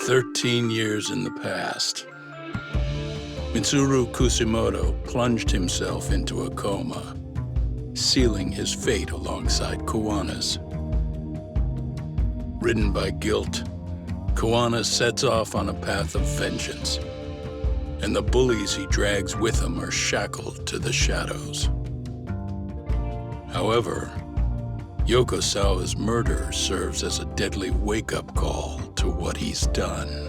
13 years in the past. Mitsuru Kusumoto plunged himself into a coma, sealing his fate alongside Kuwana's. Ridden by guilt, Kuwana sets off on a path of vengeance, and the bullies he drags with him are shackled to the shadows. However, Yokosawa's murder serves as a deadly wake-up call to what he's done.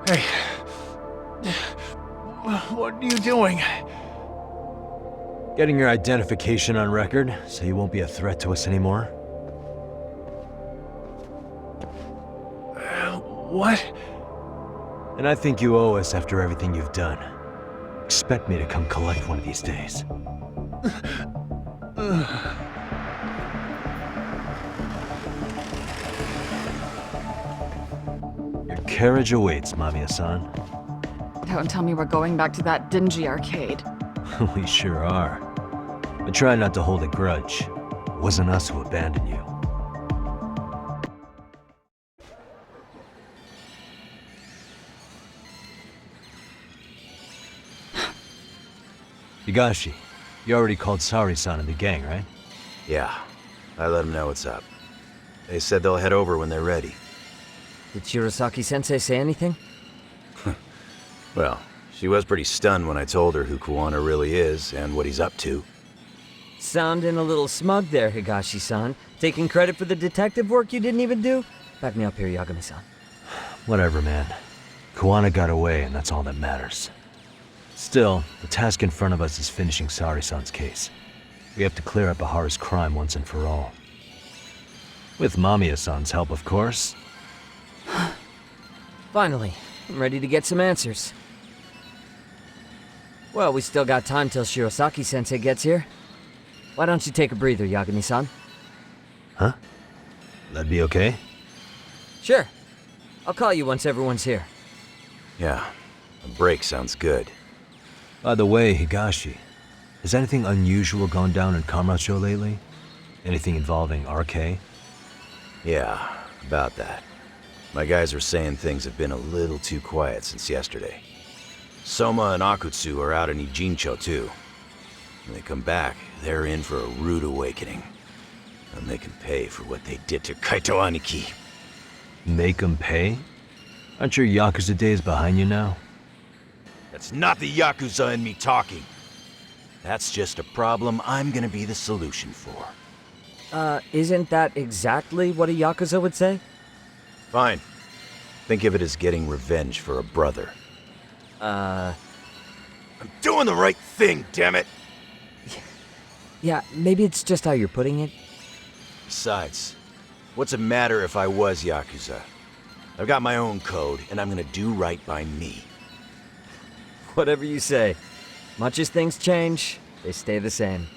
Hey, what are you doing? Getting your identification on record, so you won't be a threat to us anymore. What? And I think you owe us after everything you've done. Expect me to come collect one of these days. Your carriage awaits, Mamiya-san. Don't tell me we're going back to that dingy arcade. We sure are. But try not to hold a grudge. It wasn't us who abandoned you. Higashi, you already called Sari-san and the gang, right? Yeah, I let them know what's up. They said they'll head over when they're ready. Did Shirosaki-sensei say anything? Well, she was pretty stunned when I told her who Kuwana really is and what he's up to. Sounding a little smug there, Higashi-san. Taking credit for the detective work you didn't even do? Back me up here, Yagami-san. Whatever, man. Kuwana got away, and that's all that matters. Still, the task in front of us is finishing Sari-san's case. We have to clear up Ahara's crime once and for all. With Mamiya-san's help, of course. Finally, I'm ready to get some answers. Well, we still got time till Shirosaki-sensei gets here. Why don't you take a breather, Yagami-san? Huh? That'd be okay? Sure. I'll call you once everyone's here. Yeah, a break sounds good. By the way, Higashi, has anything unusual gone down in Kamurocho lately? Anything involving RK? Yeah, about that. My guys are saying things have been a little too quiet since yesterday. Soma and Akutsu are out in Ijincho too. When they come back, they're in for a rude awakening. And they can pay for what they did to Kaito Aniki. Make them pay? Aren't your Yakuza days behind you now? That's not the Yakuza in me talking. That's just a problem I'm gonna be the solution for. Isn't that exactly what a Yakuza would say? Fine. Think of it as getting revenge for a brother. I'm doing the right thing, damn it! Yeah, maybe it's just how you're putting it. Besides, what's it matter if I was Yakuza? I've got my own code, and I'm gonna do right by me. Whatever you say. Much as things change, they stay the same.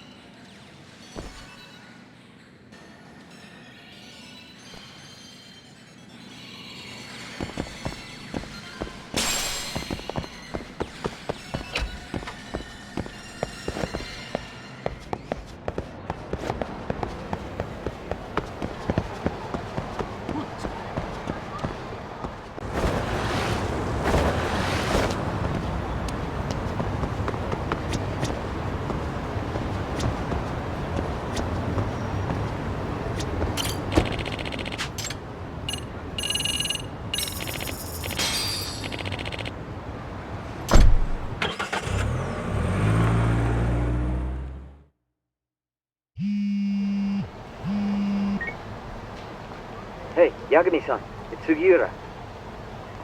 Hey, Yagami-san, it's Sugiura.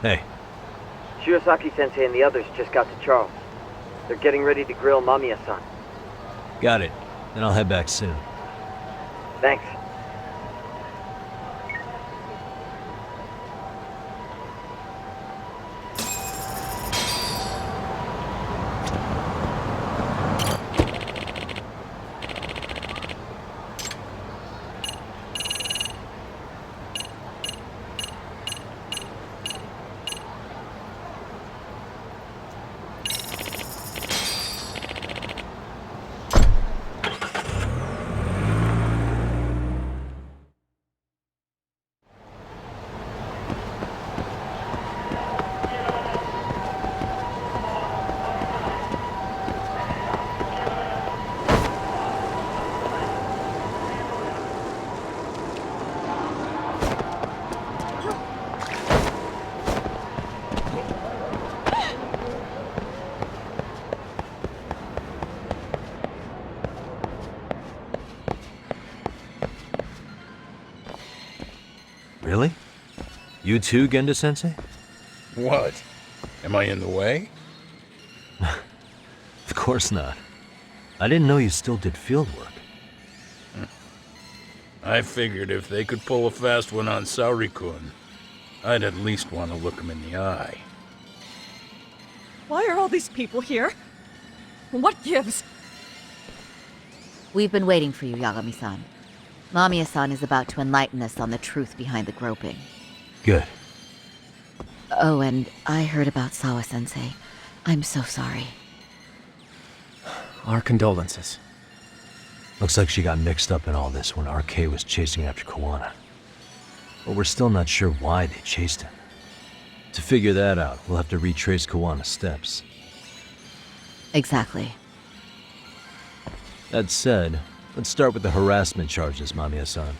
Hey. Shirosaki-sensei and the others just got to Charles. They're getting ready to grill Mamiya-san. Got it. Then I'll head back soon. Thanks. Really? You too, Gendo-sensei? What? Am I in the way? Of course not. I didn't know you still did field work. I figured if they could pull a fast one on Saori-kun, I'd at least want to look him in the eye. Why are all these people here? What gives? We've been waiting for you, Yagami-san. Mamiya-san is about to enlighten us on the truth behind the groping. Good. Oh, and I heard about Sawa-sensei. I'm so sorry. Our condolences. Looks like she got mixed up in all this when RK was chasing after Kawana. But we're still not sure why they chased him. To figure that out, we'll have to retrace Kawana's steps. Exactly. That said, let's start with the harassment charges, Mamiya-san.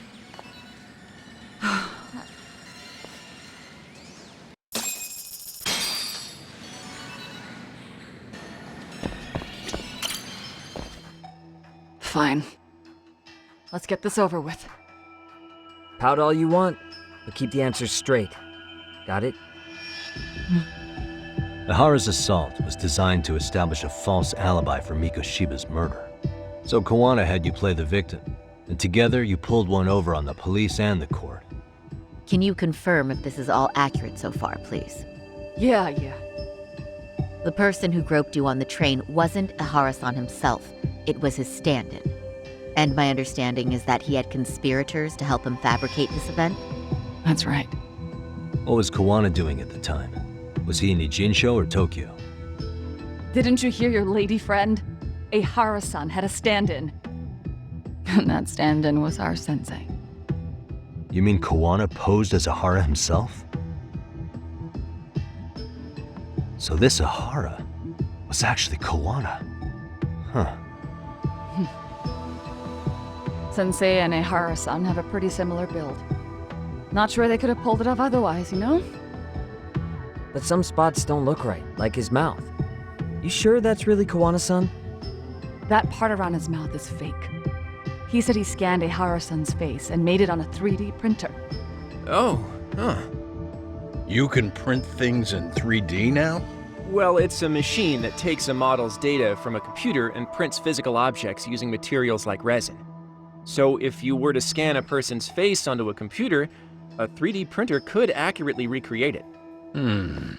Fine. Let's get this over with. Pout all you want, but keep the answers straight. Got it? Ihara's assault was designed to establish a false alibi for Mikoshiba's murder. So Kawana had you play the victim, and together you pulled one over on the police and the court. Can you confirm if this is all accurate so far, please? Yeah. The person who groped you on the train wasn't Ihara-san himself. It was his stand-in. And my understanding is that he had conspirators to help him fabricate this event? That's right. What was Kawana doing at the time? Was he in Ijincho or Tokyo? Didn't you hear your lady friend? Ihara-san had a stand-in. And that stand-in was our sensei. You mean Kawana posed as Ihara himself? So this Ihara was actually Kawana. Huh. Sensei and Ihara-san have a pretty similar build. Not sure they could have pulled it off otherwise, you know? But some spots don't look right, like his mouth. You sure that's really Kawana-san? That part around his mouth is fake. He said he scanned Ihara-san's face and made it on a 3D printer. Oh, huh. You can print things in 3D now? Well, it's a machine that takes a model's data from a computer and prints physical objects using materials like resin. So if you were to scan a person's face onto a computer, a 3D printer could accurately recreate it. I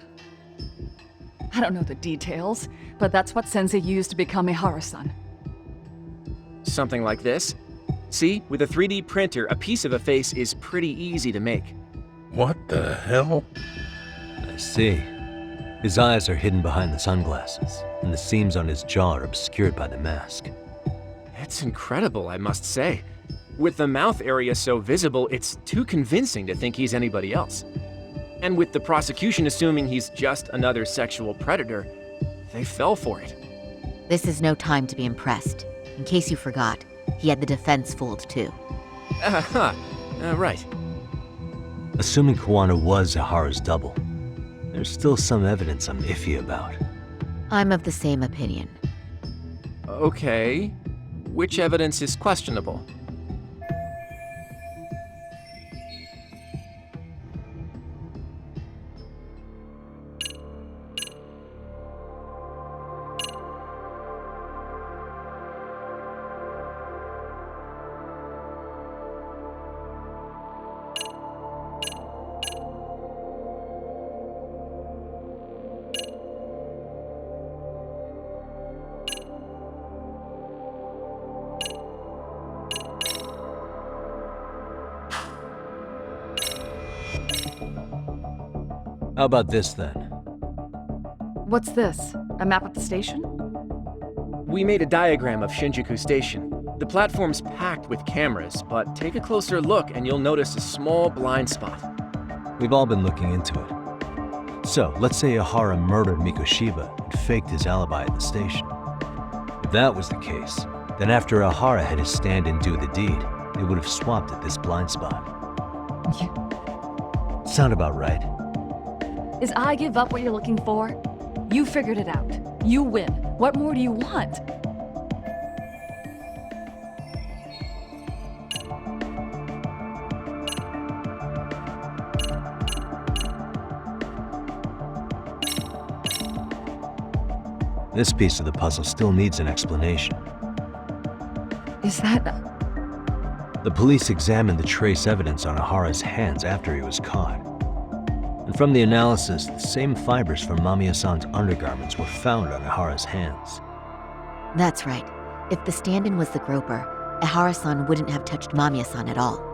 don't know the details, but that's what Sensei used to become Ihara-san. Something like this. See, with a 3D printer, a piece of a face is pretty easy to make. What the hell? I see. His eyes are hidden behind the sunglasses, and the seams on his jaw are obscured by the mask. It's incredible, I must say. With the mouth area so visible, it's too convincing to think he's anybody else. And with the prosecution assuming he's just another sexual predator, they fell for it. This is no time to be impressed. In case you forgot, he had the defense fooled too. Right. Assuming Kawana was Ihara's double, there's still some evidence I'm iffy about. I'm of the same opinion. Okay. Which evidence is questionable? How about this then? What's this? A map of the station? We made a diagram of Shinjuku Station. The platform's packed with cameras, but take a closer look and you'll notice a small blind spot. We've all been looking into it. So, let's say Ihara murdered Mikoshiba and faked his alibi at the station. If that was the case, then after Ihara had his stand-in do the deed, they would have swapped at this blind spot. Sound about right? Is I give up what you're looking for? You figured it out. You win. What more do you want? This piece of the puzzle still needs an explanation. Is that... The police examined the trace evidence on Ihara's hands after he was caught. And from the analysis, the same fibers from Mamiya-san's undergarments were found on Ihara's hands. That's right. If the stand-in was the groper, Ihara-san wouldn't have touched Mamiya-san at all.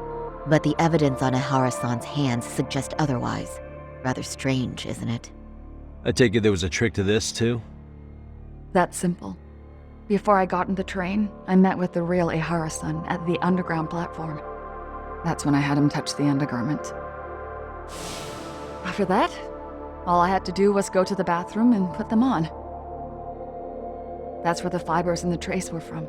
But the evidence on Ihara-san's hands suggests otherwise. Rather strange, isn't it? I take it there was a trick to this, too? That's simple. Before I got in the train, I met with the real Ihara-san at the underground platform. That's when I had him touch the undergarment. After that, all I had to do was go to the bathroom and put them on. That's where the fibers in the trace were from.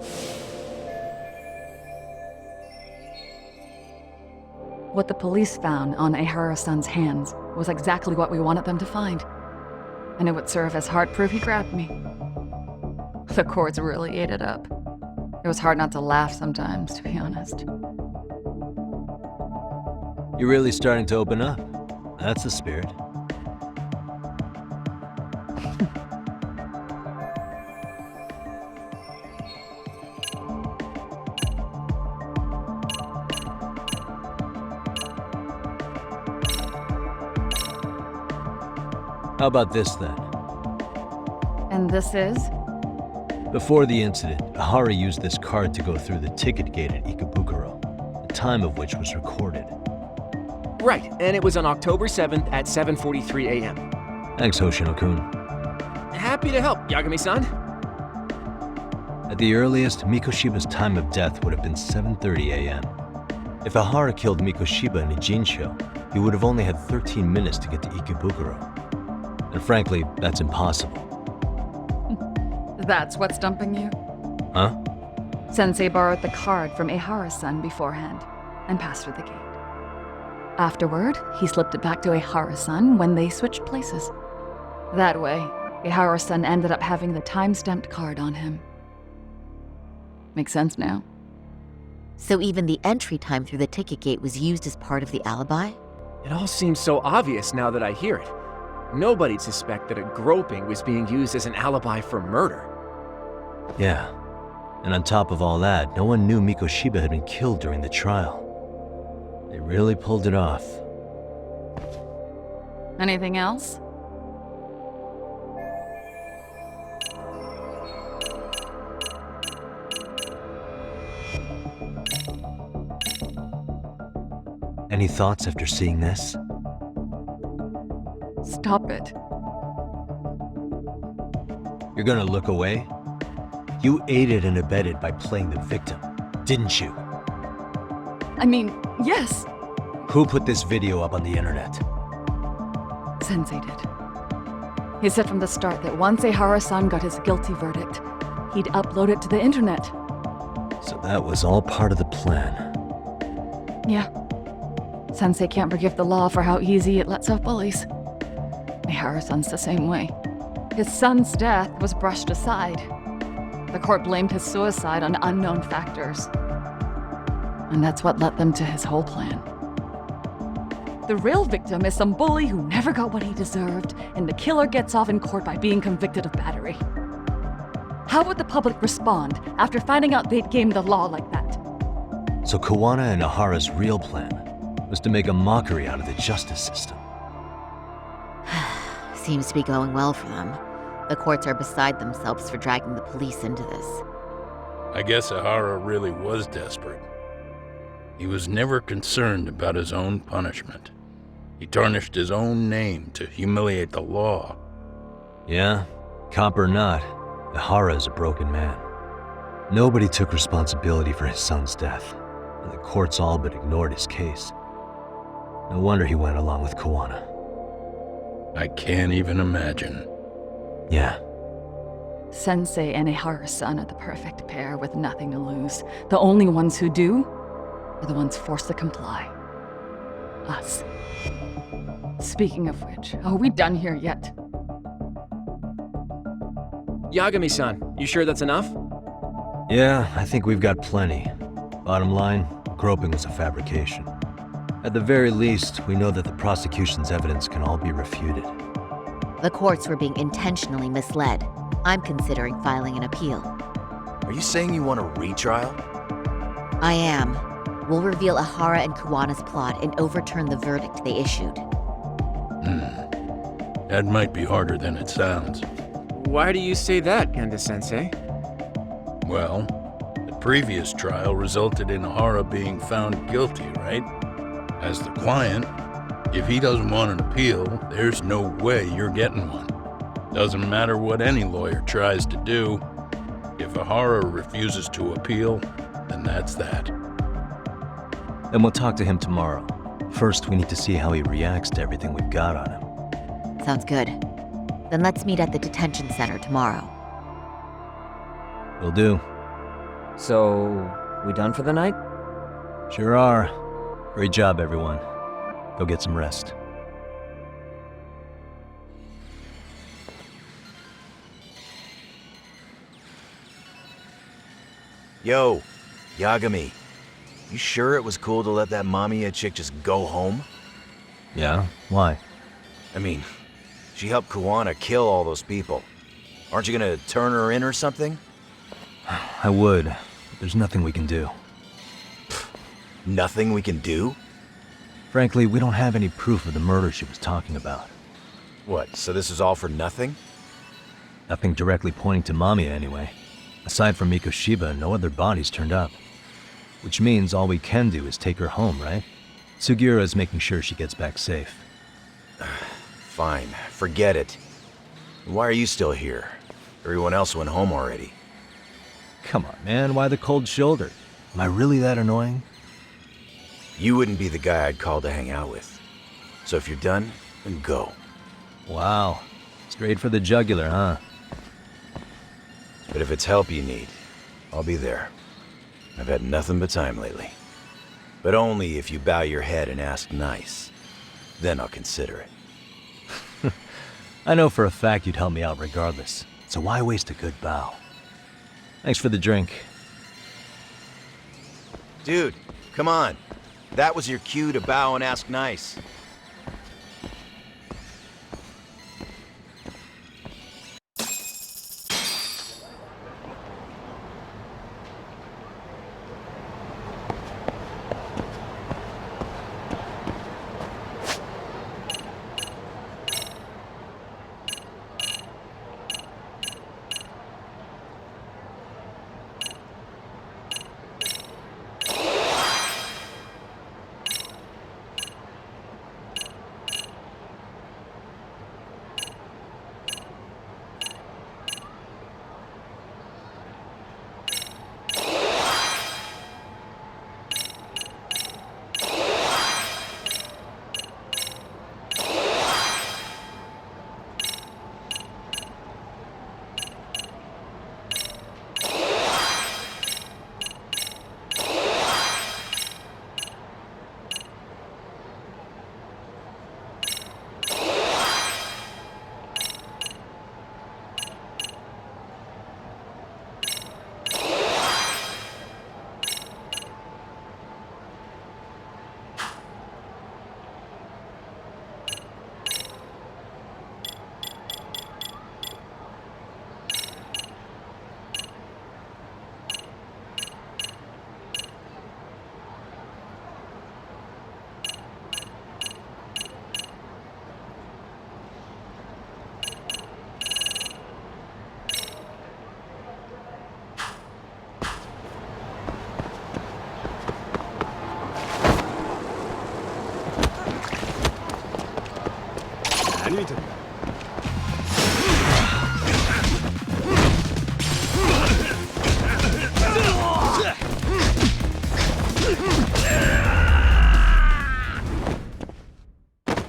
What the police found on Ihara-san's hands was exactly what we wanted them to find. And it would serve as hard proof he grabbed me. The courts really ate it up. It was hard not to laugh sometimes, to be honest. You're really starting to open up. That's the spirit. How about this then? And this is? Before the incident, Ihara used this card to go through the ticket gate at Ikebukuro, the time of which was recorded. Right, and it was on October 7th at 7:43 a.m. Thanks, Hoshino-kun. Happy to help, Yagami-san. At the earliest, Mikoshiba's time of death would have been 7:30 a.m. If Ihara killed Mikoshiba in Ijincho, he would have only had 13 minutes to get to Ikebukuro. And frankly, that's impossible. That's what's stumping you? Huh? Sensei borrowed the card from Ihara-san beforehand and passed through the gate. Afterward, he slipped it back to Ihara-san when they switched places. That way, Ihara-san ended up having the time-stamped card on him. Makes sense now? So even the entry time through the ticket gate was used as part of the alibi? It all seems so obvious now that I hear it. Nobody'd suspect that a groping was being used as an alibi for murder. Yeah. And on top of all that, no one knew Mikoshiba had been killed during the trial. They really pulled it off. Anything else? Any thoughts after seeing this? Stop it. You're gonna look away? You aided and abetted by playing the victim, didn't you? I mean, yes, Who put this video up on the internet? Sensei did. He said from the start that once Ihara-san got his guilty verdict, he'd upload it to the internet. So that was all part of the plan. Yeah. Sensei can't forgive the law for how easy it lets off bullies. Ihara-san's the same way. His son's death was brushed aside. The court blamed his suicide on unknown factors. And that's what led them to his whole plan. The real victim is some bully who never got what he deserved, and the killer gets off in court by being convicted of battery. How would the public respond after finding out they'd gamed the law like that? So Kawana and Ihara's real plan was to make a mockery out of the justice system. Seems to be going well for them. The courts are beside themselves for dragging the police into this. I guess Ihara really was desperate. He was never concerned about his own punishment. He tarnished his own name to humiliate the law. Yeah, cop or not, Ihara is a broken man. Nobody took responsibility for his son's death, and the courts all but ignored his case. No wonder he went along with Kawana. I can't even imagine. Yeah. Sensei and Ihara-san are the perfect pair with nothing to lose. The only ones who do are the ones forced to comply. Us. Speaking of which, are we done here yet? Yagami-san, you sure that's enough? Yeah, I think we've got plenty. Bottom line, groping was a fabrication. At the very least, we know that the prosecution's evidence can all be refuted. The courts were being intentionally misled. I'm considering filing an appeal. Are you saying you want a retrial? I am. We'll reveal Ahara and Kuwana's plot and overturn the verdict they issued. That might be harder than it sounds. Why do you say that, Genda-sensei? Well, the previous trial resulted in Ahara being found guilty, right? As the client, if he doesn't want an appeal, there's no way you're getting one. Doesn't matter what any lawyer tries to do. If Ahara refuses to appeal, then that's that. Then we'll talk to him tomorrow. First, we need to see how he reacts to everything we've got on him. Sounds good. Then let's meet at the detention center tomorrow. Will do. So, we done for the night? Sure are. Great job, everyone. Go get some rest. Yo, Yagami. You sure it was cool to let that Mamiya chick just go home? Yeah? Why? I mean, she helped Kuwana kill all those people. Aren't you gonna turn her in or something? I would, but there's nothing we can do. Nothing we can do? Frankly, we don't have any proof of the murder she was talking about. What, so this is all for nothing? Nothing directly pointing to Mamiya anyway. Aside from Mikoshiba, no other bodies turned up. Which means all we can do is take her home, right? Sugiura is making sure she gets back safe. Fine, forget it. Why are you still here? Everyone else went home already. Come on, man, why the cold shoulder? Am I really that annoying? You wouldn't be the guy I'd call to hang out with. So if you're done, then go. Wow. Straight for the jugular, huh? But if it's help you need, I'll be there. I've had nothing but time lately. But only if you bow your head and ask nice. Then I'll consider it. I know for a fact you'd help me out regardless, so why waste a good bow? Thanks for the drink. Dude, come on. That was your cue to bow and ask nice.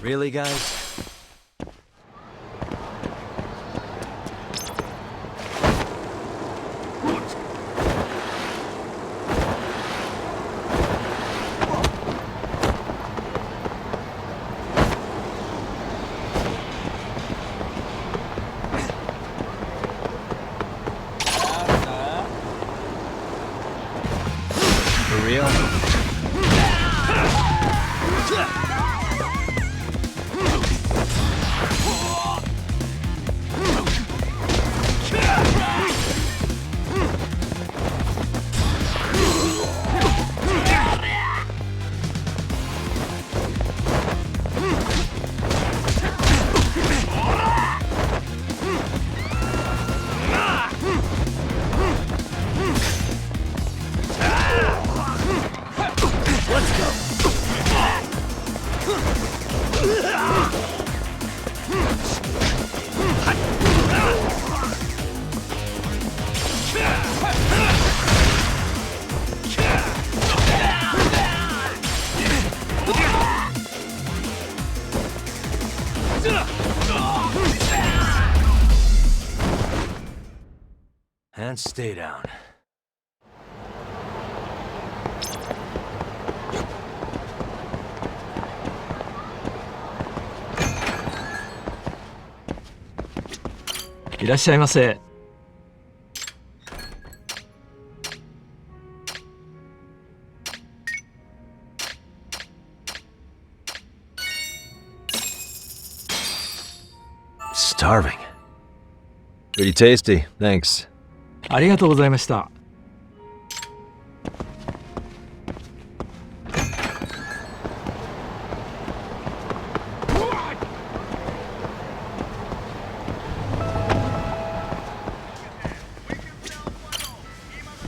Really, guys? For real? And stay down. Starving. Pretty tasty, thanks. ありがとうございました。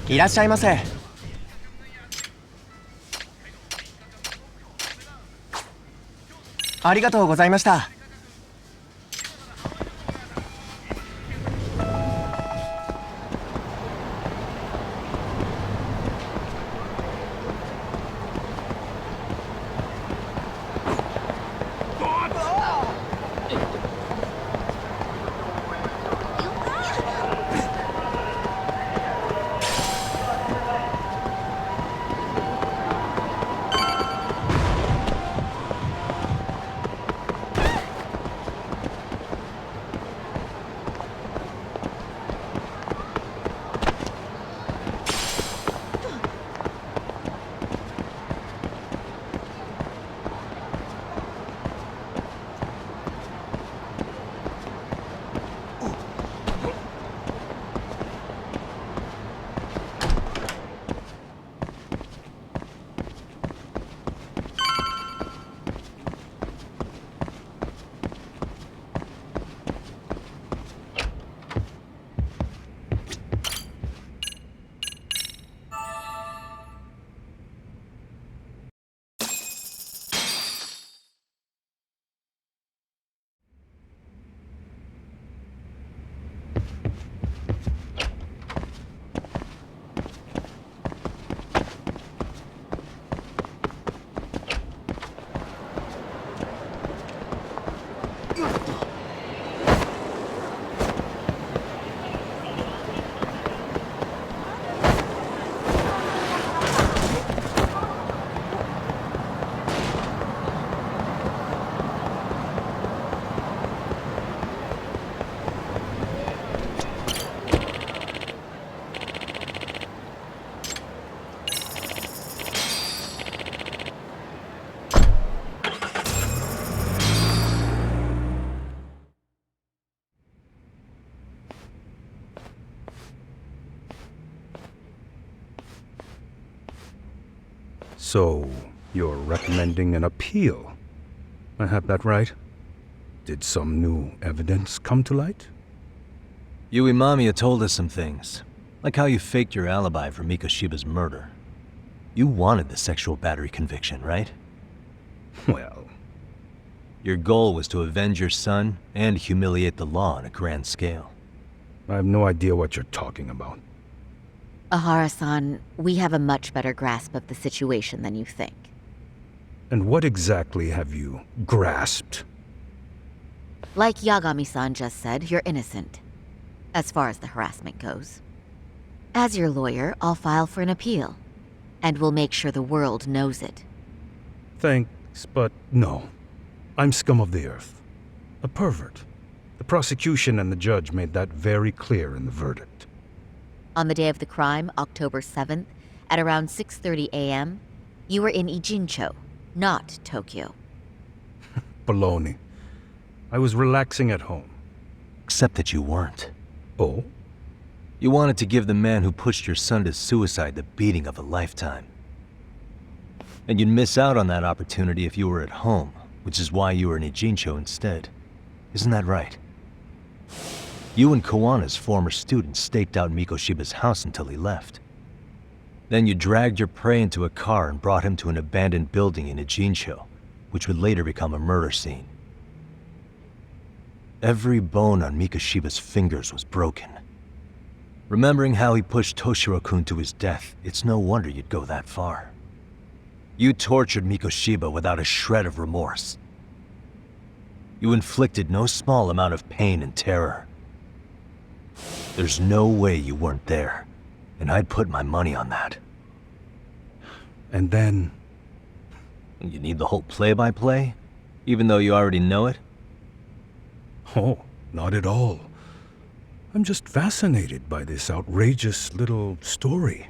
いらっしゃいませ。ありがとうございました。So, you're recommending an appeal? I have that right? Did some new evidence come to light? Yui Mamiya told us some things, like how you faked your alibi for Mikoshiba's murder. You wanted the sexual battery conviction, right? Well... Your goal was to avenge your son and humiliate the law on a grand scale. I have no idea what you're talking about. Ahara-san, we have a much better grasp of the situation than you think. And what exactly have you grasped? Like Yagami-san just said, you're innocent. As far as the harassment goes. As your lawyer, I'll file for an appeal. And we'll make sure the world knows it. Thanks, but no. I'm scum of the earth. A pervert. The prosecution and the judge made that very clear in the verdict. On the day of the crime, October 7th, at around 6:30 a.m., you were in Ijincho, not Tokyo. Baloney. I was relaxing at home. Except that you weren't. Oh? You wanted to give the man who pushed your son to suicide the beating of a lifetime. And you'd miss out on that opportunity if you were at home, which is why you were in Ijincho instead. Isn't that right? You and Kawana's former student staked out Mikoshiba's house until he left. Then you dragged your prey into a car and brought him to an abandoned building in Ijincho, which would later become a murder scene. Every bone on Mikoshiba's fingers was broken. Remembering how he pushed Toshiro-kun to his death, it's no wonder you'd go that far. You tortured Mikoshiba without a shred of remorse. You inflicted no small amount of pain and terror. There's no way you weren't there, and I'd put my money on that. And then... You need the whole play-by-play, even though you already know it? Oh, not at all. I'm just fascinated by this outrageous little story.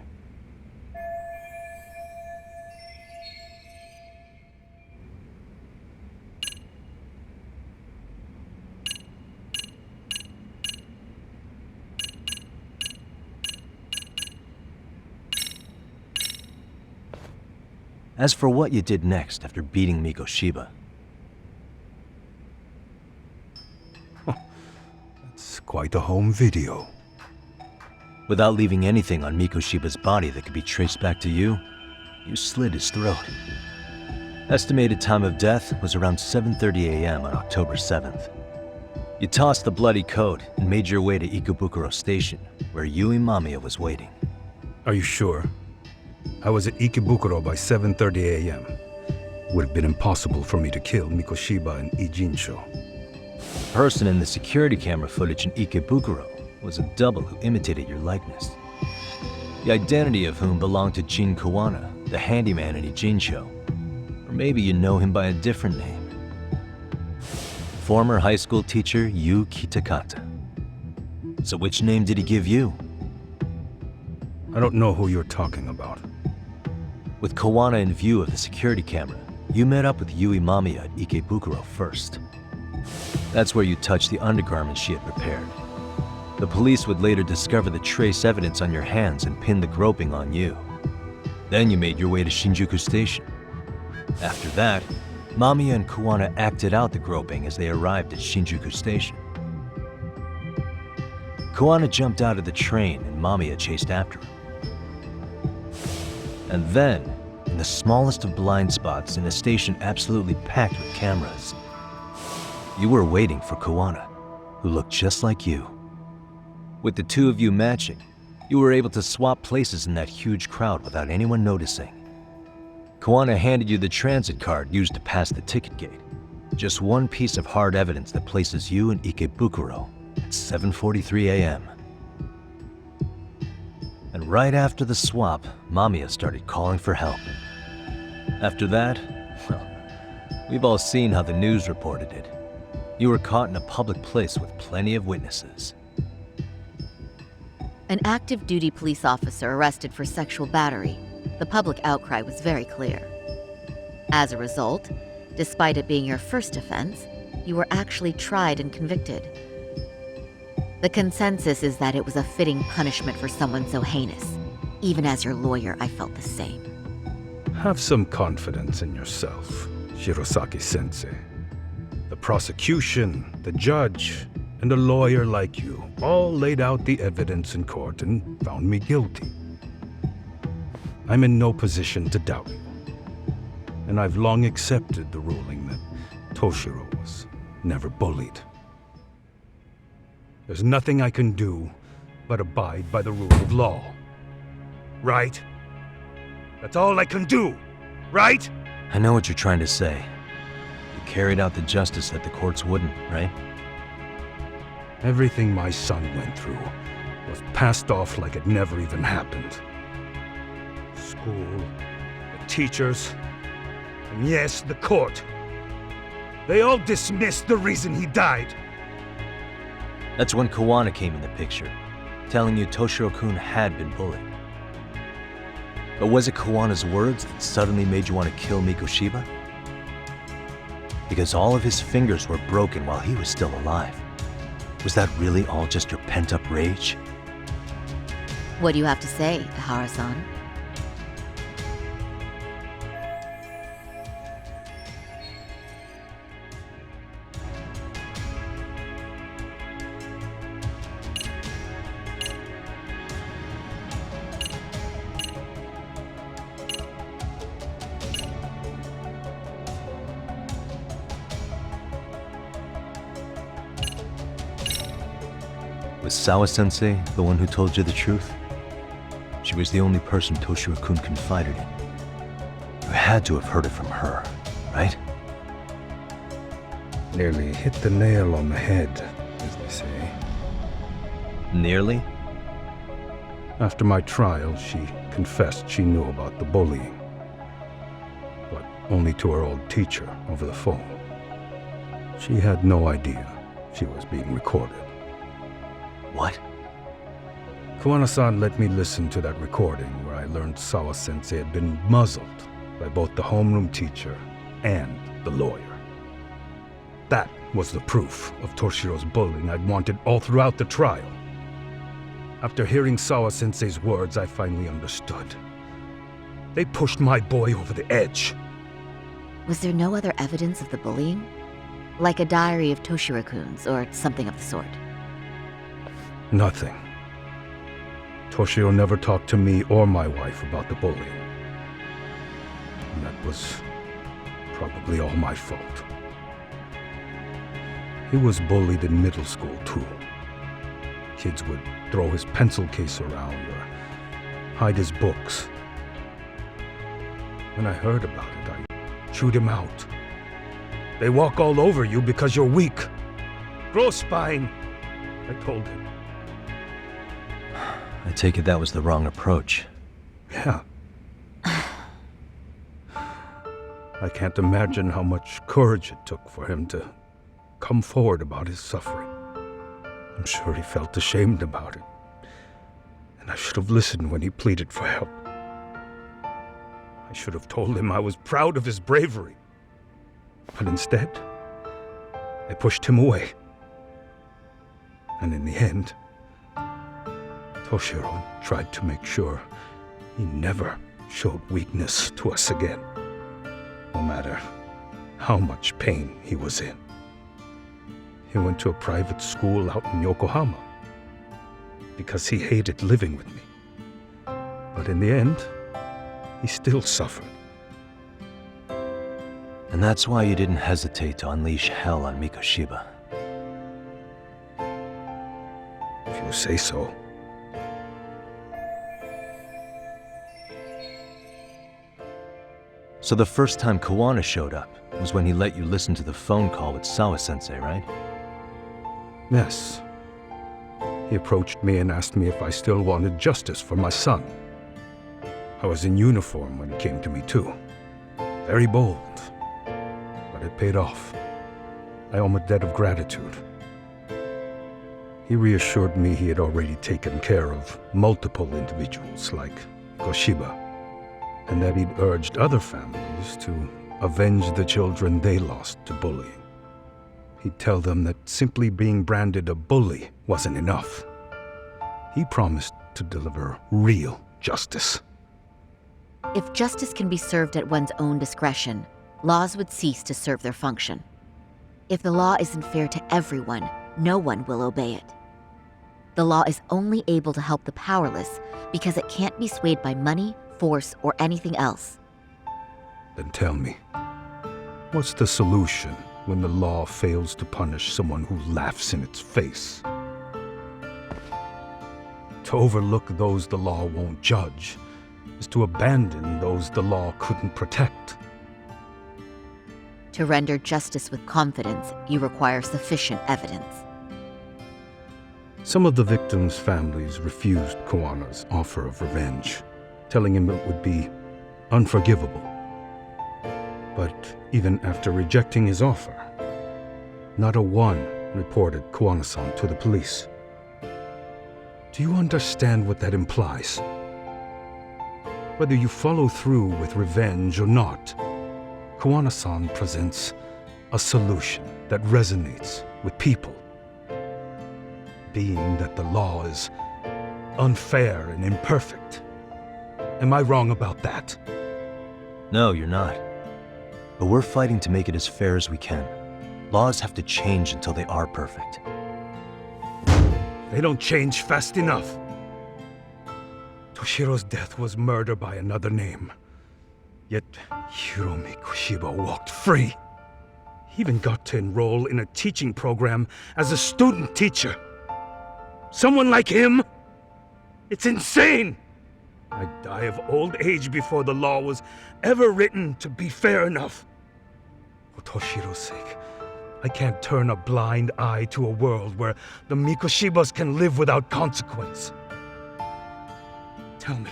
As for what you did next after beating Mikoshiba, It's quite a home video. without leaving anything on Mikoshiba's body that could be traced back to you, you slit his throat. Estimated time of death was around 7:30 a.m. on October 7th. You tossed the bloody coat and made your way to Ikebukuro Station, where Yui Mamiya was waiting. Are you sure? I was at Ikebukuro by 7:30 a.m. Would have been impossible for me to kill Mikoshiba and Ijincho. The person in the security camera footage in Ikebukuro was a double who imitated your likeness. The identity of whom belonged to Jin Kawana, the handyman in Ijincho. Or maybe you know him by a different name. Former high school teacher Yu Kitakata. So which name did he give you? I don't know who you're talking about. With Kawana in view of the security camera, you met up with Yui Mamiya at Ikebukuro first. That's where you touched the undergarments she had prepared. The police would later discover the trace evidence on your hands and pin the groping on you. Then you made your way to Shinjuku Station. After that, Mamiya and Kawana acted out the groping as they arrived at Shinjuku Station. Kawana jumped out of the train and Mamiya chased after him. And then, in the smallest of blind spots in a station absolutely packed with cameras, you were waiting for Kawana, who looked just like you. With the two of you matching, you were able to swap places in that huge crowd without anyone noticing. Kawana handed you the transit card used to pass the ticket gate. Just one piece of hard evidence that places you in Ikebukuro at 7:43 a.m. And right after the swap, Mamiya started calling for help. After that, well, we've all seen how the news reported it. You were caught in a public place with plenty of witnesses. An active duty police officer arrested for sexual battery. The public outcry was very clear. As a result, despite it being your first offense, you were actually tried and convicted. The consensus is that it was a fitting punishment for someone so heinous. Even as your lawyer, I felt the same. Have some confidence in yourself, Shirosaki-sensei. The prosecution, the judge, and a lawyer like you all laid out the evidence in court and found me guilty. I'm in no position to doubt you. And I've long accepted the ruling that Toshiro was never bullied. There's nothing I can do but abide by the rule of law. Right? That's all I can do, right? I know what you're trying to say. You carried out the justice that the courts wouldn't, right? Everything my son went through was passed off like it never even happened. School, the teachers, and yes, the court. They all dismissed the reason he died. That's when Kawana came in the picture, telling you Toshiro-kun had been bullied. But was it Kawana's words that suddenly made you want to kill Mikoshiba? Because all of his fingers were broken while he was still alive. Was that really all just your pent-up rage? What do you have to say, Ihara-san? Was Sawa-sensei the one who told you the truth? She was the only person Toshiro-kun confided in. You had to have heard it from her, right? Nearly hit the nail on the head, as they say. Nearly? After my trial, she confessed she knew about the bullying. But only to her old teacher over the phone. She had no idea she was being recorded. What? Kuwana-san let me listen to that recording where I learned Sawa-sensei had been muzzled by both the homeroom teacher and the lawyer. That was the proof of Toshiro's bullying I'd wanted all throughout the trial. After hearing Sawa-sensei's words, I finally understood. They pushed my boy over the edge. Was there no other evidence of the bullying? Like a diary of Toshiro-kun's or something of the sort? Nothing. Toshiro never talked to me or my wife about the bullying. And that was probably all my fault. He was bullied in middle school, too. Kids would throw his pencil case around or hide his books. When I heard about it, I chewed him out. They walk all over you because you're weak. Grow spine, I told him. I take it that was the wrong approach. Yeah. I can't imagine how much courage it took for him to come forward about his suffering. I'm sure he felt ashamed about it. And I should have listened when he pleaded for help. I should have told him I was proud of his bravery. But instead, I pushed him away. And in the end, Toshiro tried to make sure he never showed weakness to us again, no matter how much pain he was in. He went to a private school out in Yokohama because he hated living with me. But in the end, he still suffered. And that's why you didn't hesitate to unleash hell on Mikoshiba. If you say so. So the first time Kawana showed up was when he let you listen to the phone call with Sawa-sensei, right? Yes. He approached me and asked me if I still wanted justice for my son. I was in uniform when he came to me too. Very bold. But it paid off. I owe him a debt of gratitude. He reassured me he had already taken care of multiple individuals like Koshiba, and that he'd urged other families to avenge the children they lost to bullying. He'd tell them that simply being branded a bully wasn't enough. He promised to deliver real justice. If justice can be served at one's own discretion, laws would cease to serve their function. If the law isn't fair to everyone, no one will obey it. The law is only able to help the powerless because it can't be swayed by money, force, or anything else. Then tell me, what's the solution when the law fails to punish someone who laughs in its face? To overlook those the law won't judge is to abandon those the law couldn't protect. To render justice with confidence, you require sufficient evidence. Some of the victims' families refused Kawana's offer of revenge, telling him it would be unforgivable. But even after rejecting his offer, not a one reported Kawana-san to the police. Do you understand what that implies? Whether you follow through with revenge or not, Kawana-san presents a solution that resonates with people. Being that the law is unfair and imperfect. Am I wrong about that? No, you're not. But we're fighting to make it as fair as we can. Laws have to change until they are perfect. They don't change fast enough. Toshiro's death was murder by another name. Yet Hiromi Koshiba walked free. He even got to enroll in a teaching program as a student teacher. Someone like him? It's insane! I'd die of old age before the law was ever written to be fair enough. For Toshiro's sake, I can't turn a blind eye to a world where the Mikoshibas can live without consequence. Tell me,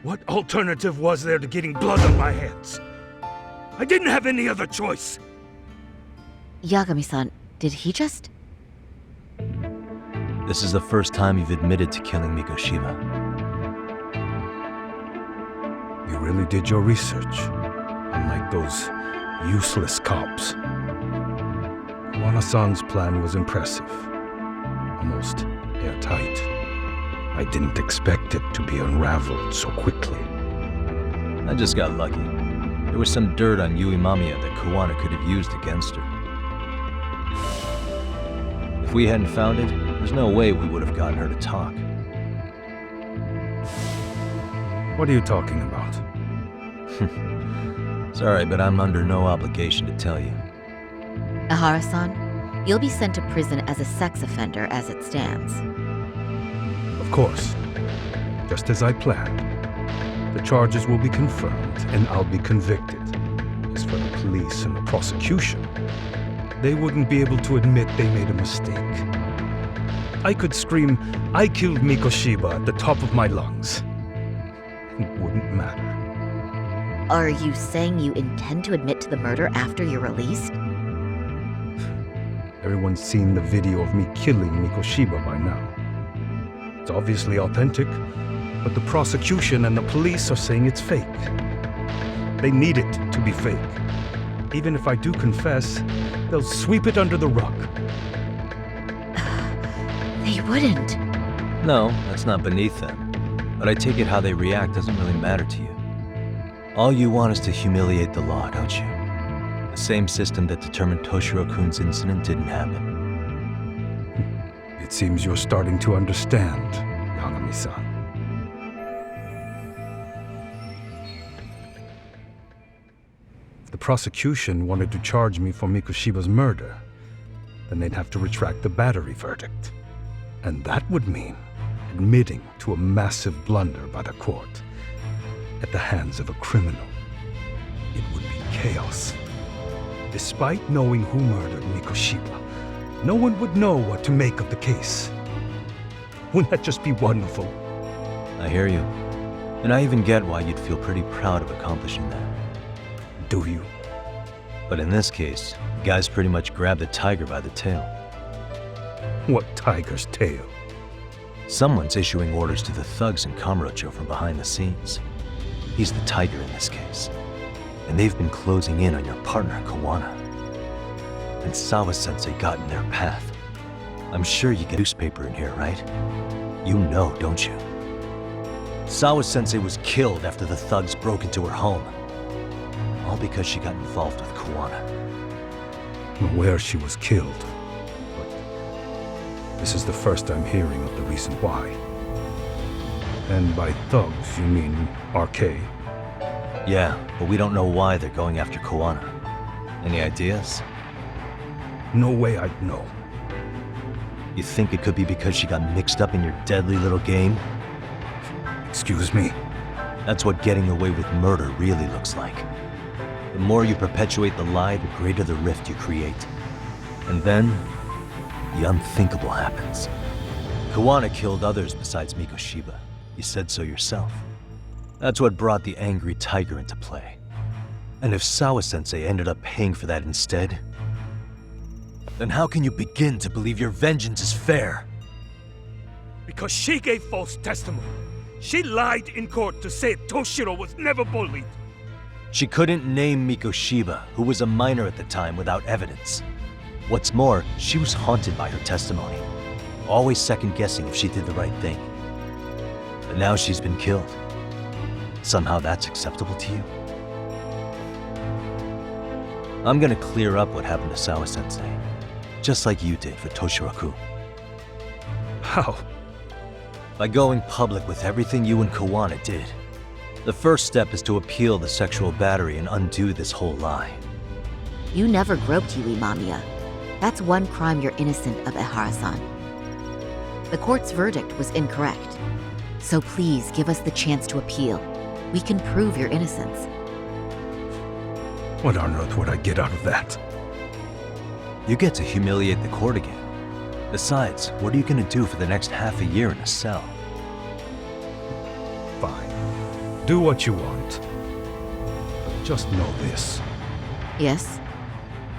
what alternative was there to getting blood on my hands? I didn't have any other choice. Yagami-san, did he just... This is the first time you've admitted to killing Mikoshiba. You really did your research, unlike those useless cops. Kuwana-san's plan was impressive, almost airtight. I didn't expect it to be unraveled so quickly. I just got lucky. There was some dirt on Yui Mamiya that Kuwana could have used against her. If we hadn't found it, there's no way we would have gotten her to talk. What are you talking about? Sorry, but I'm under no obligation to tell you. Ihara-san, you'll be sent to prison as a sex offender as it stands. Of course. Just as I planned. The charges will be confirmed, and I'll be convicted. As for the police and the prosecution, they wouldn't be able to admit they made a mistake. I could scream, "I killed Mikoshiba" at the top of my lungs. It wouldn't matter. Are you saying you intend to admit to the murder after you're released? Everyone's seen the video of me killing Mikoshiba by now. It's obviously authentic, but the prosecution and the police are saying it's fake. They need it to be fake. Even if I do confess, they'll sweep it under the rug. They wouldn't. No, that's not beneath them. But I take it how they react doesn't really matter to you. All you want is to humiliate the law, don't you? The same system that determined Toshiro-kun's incident didn't happen. It seems you're starting to understand, Yagami-san. If the prosecution wanted to charge me for Mikoshiba's murder, then they'd have to retract the battery verdict. And that would mean admitting to a massive blunder by the court at the hands of a criminal. It would be chaos. Despite knowing who murdered Mikoshiba, no one would know what to make of the case. Wouldn't that just be wonderful? I hear you. And I even get why you'd feel pretty proud of accomplishing that. Do you? But in this case, the guys pretty much grabbed the tiger by the tail. What tiger's tail? Someone's issuing orders to the thugs in Kamurocho from behind the scenes. He's the tiger in this case. And they've been closing in on your partner, Kuwana. And Sawa-sensei got in their path. I'm sure you get a newspaper in here, right? You know, don't you? Sawa-sensei was killed after the thugs broke into her home. All because she got involved with Kuwana. I'm aware she was killed. But this is the first I'm hearing of the reason why. And by thugs, you mean RK? Yeah, but we don't know why they're going after Kuwana. Any ideas? No way I'd know. You think it could be because she got mixed up in your deadly little game? Excuse me? That's what getting away with murder really looks like. The more you perpetuate the lie, the greater the rift you create. And then, the unthinkable happens. Kuwana killed others besides Mikoshiba. You said so yourself. That's what brought the angry tiger into play. And if Sawa-sensei ended up paying for that instead, then how can you begin to believe your vengeance is fair? Because she gave false testimony. She lied in court to say Toshiro was never bullied. She couldn't name Mikoshiba, who was a minor at the time, without evidence. What's more, she was haunted by her testimony, always second-guessing if she did the right thing. But now she's been killed. Somehow that's acceptable to you? I'm gonna clear up what happened to Sawa-sensei, just like you did for Toshiro-kun. How? By going public with everything you and Kuwana did. The first step is to appeal the sexual battery and undo this whole lie. You never groped Yui Mamiya. That's one crime you're innocent of, Ihara-san. The court's verdict was incorrect. So please give us the chance to appeal. We can prove your innocence. What on earth would I get out of that? You get to humiliate the court again. Besides, what are you gonna do for the next half a year in a cell? Fine. Do what you want. Just know this. Yes?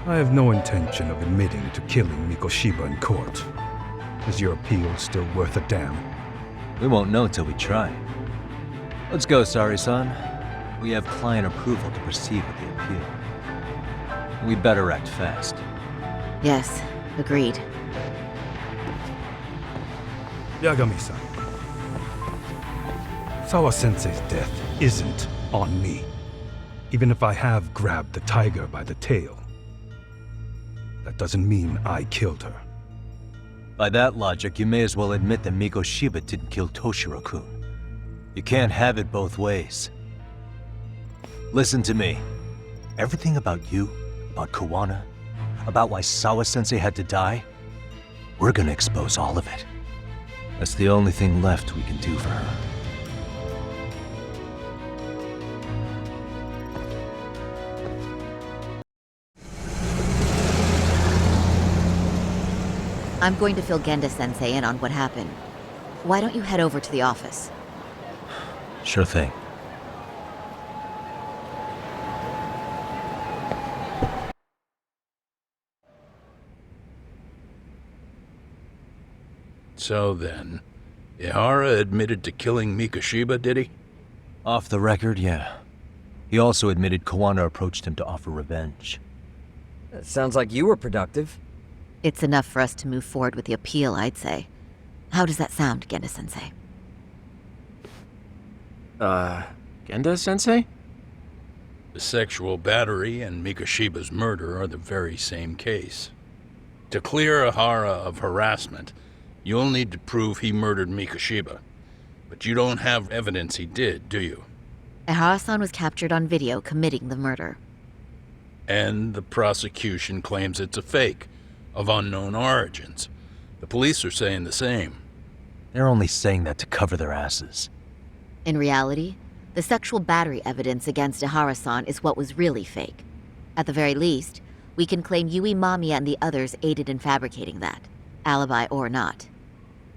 I have no intention of admitting to killing Mikoshiba in court. Is your appeal still worth a damn? We won't know till we try. Let's go, Sari-san. We have client approval to proceed with the appeal. We better act fast. Yes, agreed. Yagami-san. Sawa-sensei's death isn't on me. Even if I have grabbed the tiger by the tail. That doesn't mean I killed her. By that logic, you may as well admit that Mikoshiba didn't kill Toshiro-kun. You can't have it both ways. Listen to me. Everything about you, about Kawana, about why Sawa-sensei had to die, we're gonna expose all of it. That's the only thing left we can do for her. I'm going to fill Genda-sensei in on what happened. Why don't you head over to the office? Sure thing. So then, Ihara admitted to killing Mikoshiba, did he? Off the record, yeah. He also admitted Kawana approached him to offer revenge. That sounds like you were productive. It's enough for us to move forward with the appeal, I'd say. How does that sound, Genda-sensei? Genda-sensei? The sexual battery and Mikoshiba's murder are the very same case. To clear Ihara of harassment, you'll need to prove he murdered Mikoshiba. But you don't have evidence he did, do you? Ihara-san was captured on video committing the murder. And the prosecution claims it's a fake, of unknown origins. The police are saying the same. They're only saying that to cover their asses. In reality, the sexual battery evidence against Ihara-san is what was really fake. At the very least, we can claim Yui Mamiya and the others aided in fabricating that, alibi or not.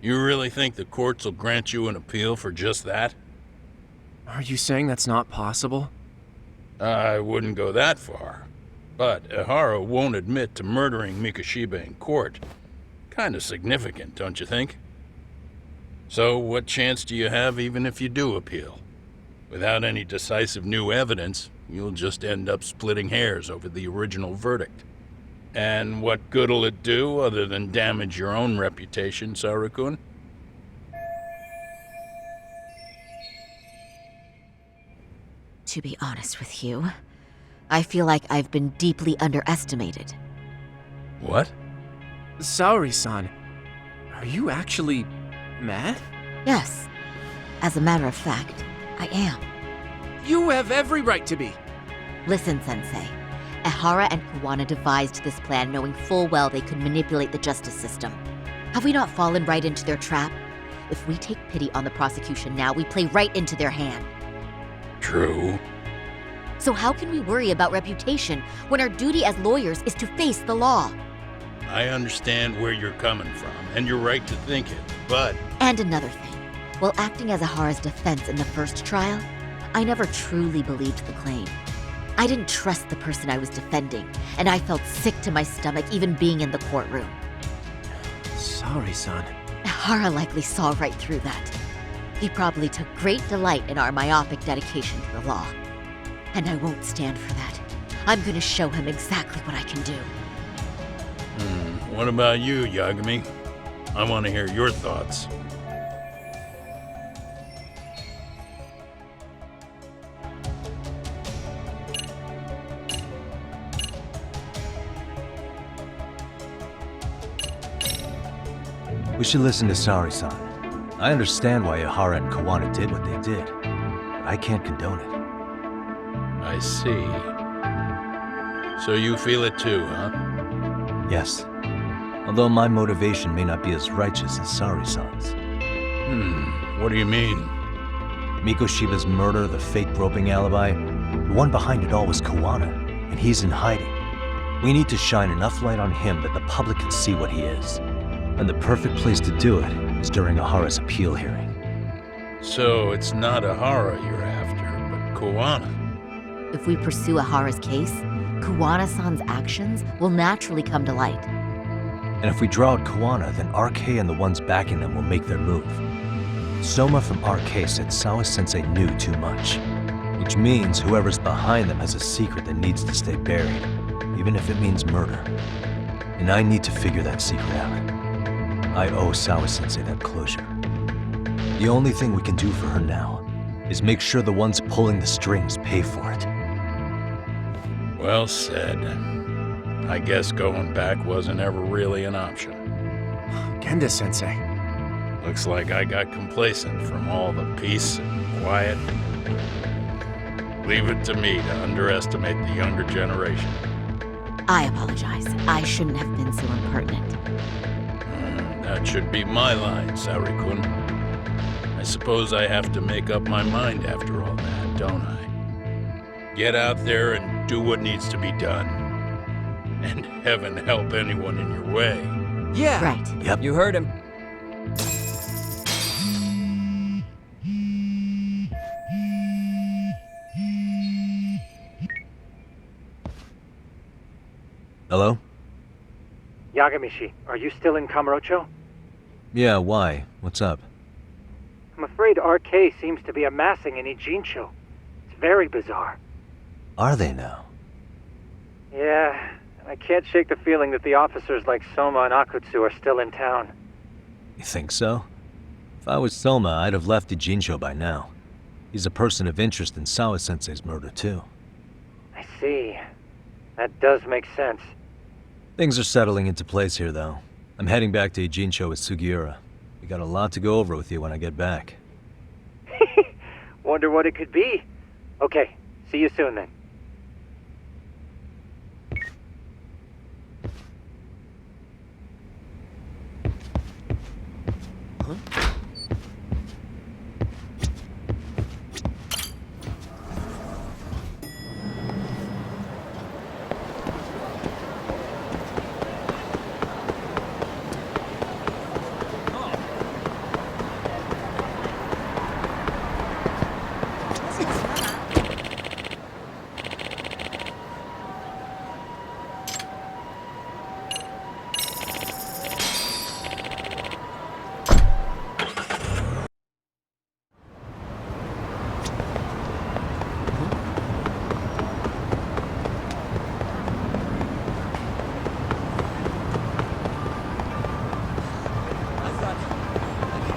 You really think the courts will grant you an appeal for just that? Are you saying that's not possible? I wouldn't go that far. But Ihara won't admit to murdering Mikoshiba in court. Kinda significant, don't you think? So what chance do you have even if you do appeal? Without any decisive new evidence, you'll just end up splitting hairs over the original verdict. And what good'll it do other than damage your own reputation, Saru-kun? To be honest with you, I feel like I've been deeply underestimated. What? Saori-san, are you actually mad? Yes. As a matter of fact, I am. You have every right to be. Listen, Sensei. Ihara and Kawana devised this plan knowing full well they could manipulate the justice system. Have we not fallen right into their trap? If we take pity on the prosecution now, we play right into their hand. True. So how can we worry about reputation when our duty as lawyers is to face the law? I understand where you're coming from, and you're right to think it, but... And another thing. While acting as Ihara's defense in the first trial, I never truly believed the claim. I didn't trust the person I was defending, and I felt sick to my stomach even being in the courtroom. Saori-san. Ihara likely saw right through that. He probably took great delight in our myopic dedication to the law. And I won't stand for that. I'm gonna show him exactly what I can do. What about you, Yagami? I want to hear your thoughts. We should listen to Saori-san. I understand why Ihara and Kawana did what they did, but I can't condone it. I see. So you feel it too, huh? Yes. Although my motivation may not be as righteous as Saori-san's. What do you mean? Mikoshiba's murder, the fake groping alibi, the one behind it all was Kawana, and he's in hiding. We need to shine enough light on him that the public can see what he is. And the perfect place to do it is during Ahara's appeal hearing. So it's not Ahara you're after, but Kuwana. If we pursue Ahara's case, Kuwana-san's actions will naturally come to light. And if we draw out Kuwana, then RK and the ones backing them will make their move. Soma from RK said Sawa-sensei knew too much, which means whoever's behind them has a secret that needs to stay buried, even if it means murder. And I need to figure that secret out. I owe Sawa-sensei that closure. The only thing we can do for her now is make sure the ones pulling the strings pay for it. Well said. I guess going back wasn't ever really an option. Genda-sensei. Looks like I got complacent from all the peace and quiet. Leave it to me to underestimate the younger generation. I apologize. I shouldn't have been so impertinent. That should be my line, Saori-kun. I suppose I have to make up my mind after all that, don't I? Get out there and do what needs to be done. And heaven help anyone in your way. Yeah. Right. Yep. You heard him. Hello? Yagami-shi, are you still in Kamurocho? Yeah, why? What's up? I'm afraid RK seems to be amassing in Ijincho. It's very bizarre. Are they now? Yeah, and I can't shake the feeling that the officers like Soma and Akutsu are still in town. You think so? If I was Soma, I'd have left Ijincho by now. He's a person of interest in Sawa-sensei's murder, too. I see. That does make sense. Things are settling into place here, though. I'm heading back to Ijincho with Sugiura. We got a lot to go over with you when I get back. Wonder what it could be. Okay, see you soon then.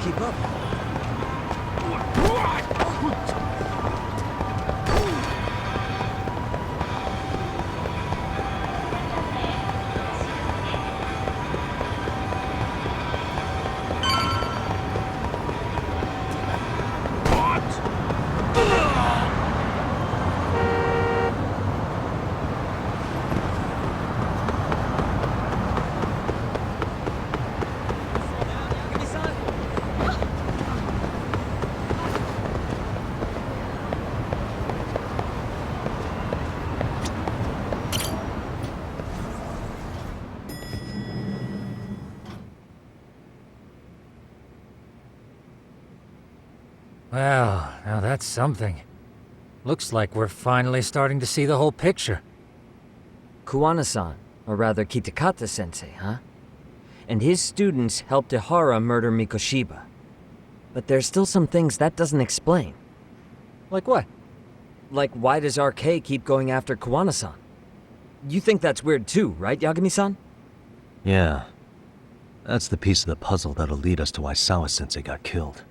Keep up. Well, now that's something. Looks like we're finally starting to see the whole picture. Kuwana-san, or rather Kitakata-sensei, huh? And his students helped Ihara murder Mikoshiba. But there's still some things that doesn't explain. Like what? Like, why does RK keep going after Kuwana-san? You think that's weird too, right, Yagami-san? Yeah. That's the piece of the puzzle that'll lead us to why Sawa-sensei got killed.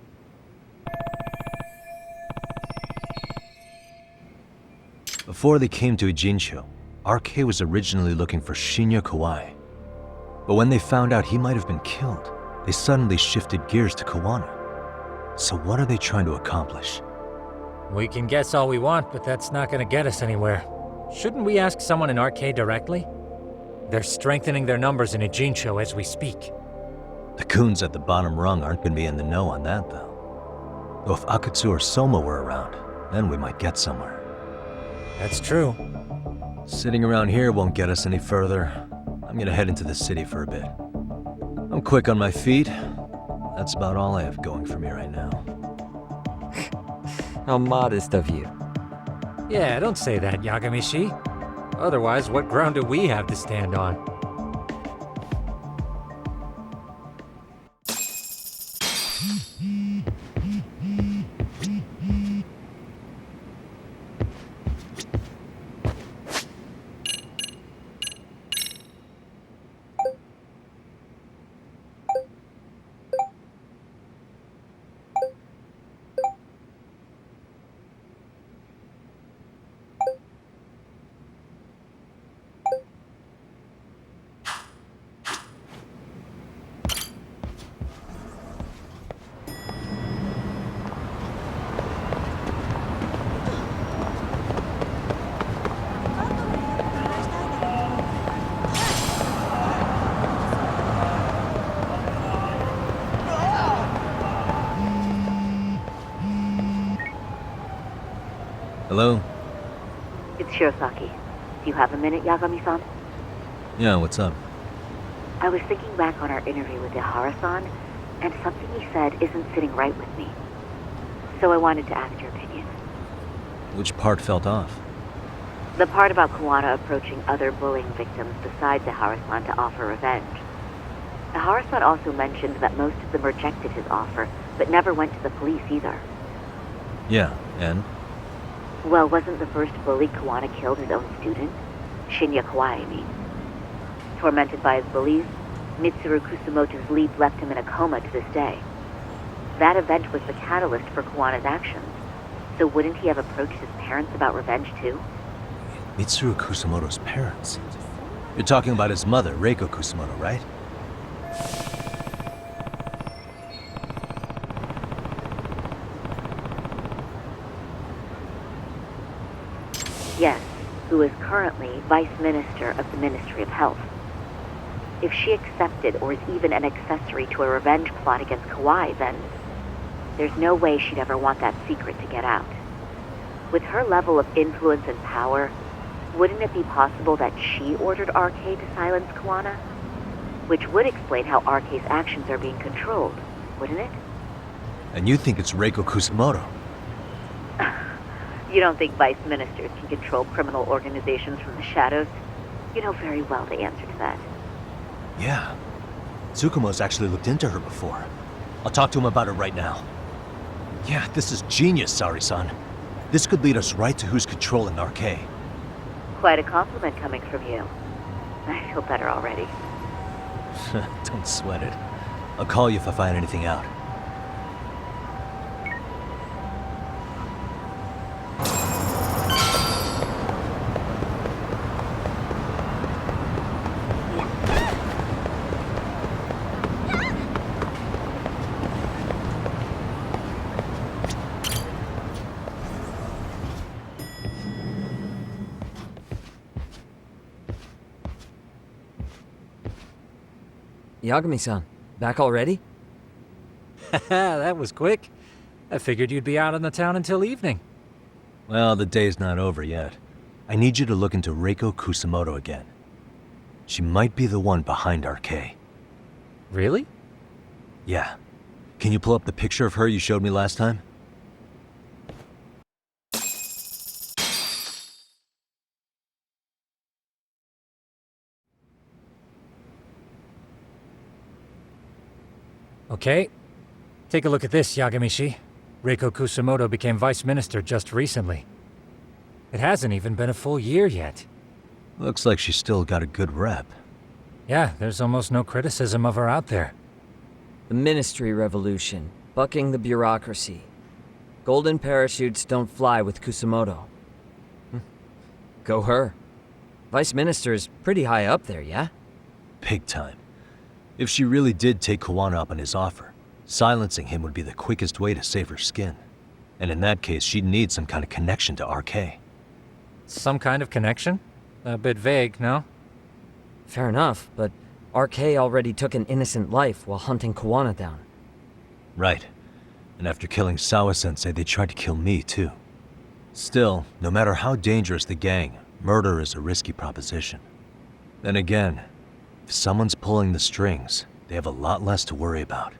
Before they came to Ijincho, RK was originally looking for Shinya Kawai. But when they found out he might have been killed, they suddenly shifted gears to Kuwana. So what are they trying to accomplish? We can guess all we want, but that's not gonna get us anywhere. Shouldn't we ask someone in RK directly? They're strengthening their numbers in Ijincho as we speak. The goons at the bottom rung aren't gonna be in the know on that, though. Though if Akutsu or Soma were around, then we might get somewhere. That's true. Sitting around here won't get us any further. I'm gonna head into the city for a bit. I'm quick on my feet. That's about all I have going for me right now. How modest of you. Yeah, don't say that, Yagami-shi. Otherwise, what ground do we have to stand on? Hello? It's Shirosaki. Do you have a minute, Yagami-san? Yeah, what's up? I was thinking back on our interview with Ihara-san, and something he said isn't sitting right with me. So I wanted to ask your opinion. Which part felt off? The part about Kuwana approaching other bullying victims besides Ihara-san to offer revenge. Ihara-san also mentioned that most of them rejected his offer, but never went to the police either. Yeah, and? Well, wasn't the first bully Kuwana killed his own student? Shinya Kawai, I mean. Tormented by his bullies, Mitsuru Kusumoto's leap left him in a coma to this day. That event was the catalyst for Kuwana's actions. So wouldn't he have approached his parents about revenge too? Mitsuru Kusumoto's parents? You're talking about his mother, Reiko Kusumoto, right? Yes, who is currently Vice Minister of the Ministry of Health. If she accepted or is even an accessory to a revenge plot against Kawai, then there's no way she'd ever want that secret to get out. With her level of influence and power, wouldn't it be possible that she ordered RK to silence Kuwana? Which would explain how RK's actions are being controlled, wouldn't it? And you think it's Reiko Kusumoto? You don't think vice ministers can control criminal organizations from the shadows? You know very well the answer to that. Yeah. Tsukumo's actually looked into her before. I'll talk to him about it right now. Yeah, this is genius, Sari-san. This could lead us right to who's controlling RK. Quite a compliment coming from you. I feel better already. Don't sweat it. I'll call you if I find anything out. Yagami-san, back already? That was quick. I figured you'd be out in the town until evening. Well, the day's not over yet. I need you to look into Reiko Kusumoto again. She might be the one behind RK. Really? Yeah. Can you pull up the picture of her you showed me last time? Okay. Take a look at this, Yagami-shi. Reiko Kusumoto became vice minister just recently. It hasn't even been a full year yet. Looks like she's still got a good rep. Yeah, there's almost no criticism of her out there. The Ministry Revolution, bucking the bureaucracy. Golden parachutes don't fly with Kusumoto. Go her. Vice Minister's pretty high up there, yeah? Big time. If she really did take Kuwana up on his offer, silencing him would be the quickest way to save her skin. And in that case, she'd need some kind of connection to RK. Some kind of connection? A bit vague, no? Fair enough, but RK already took an innocent life while hunting Kuwana down. Right. And after killing Sawa-sensei, they tried to kill me, too. Still, no matter how dangerous the gang, Murder is a risky proposition. Then again, if someone's pulling the strings, they have a lot less to worry about.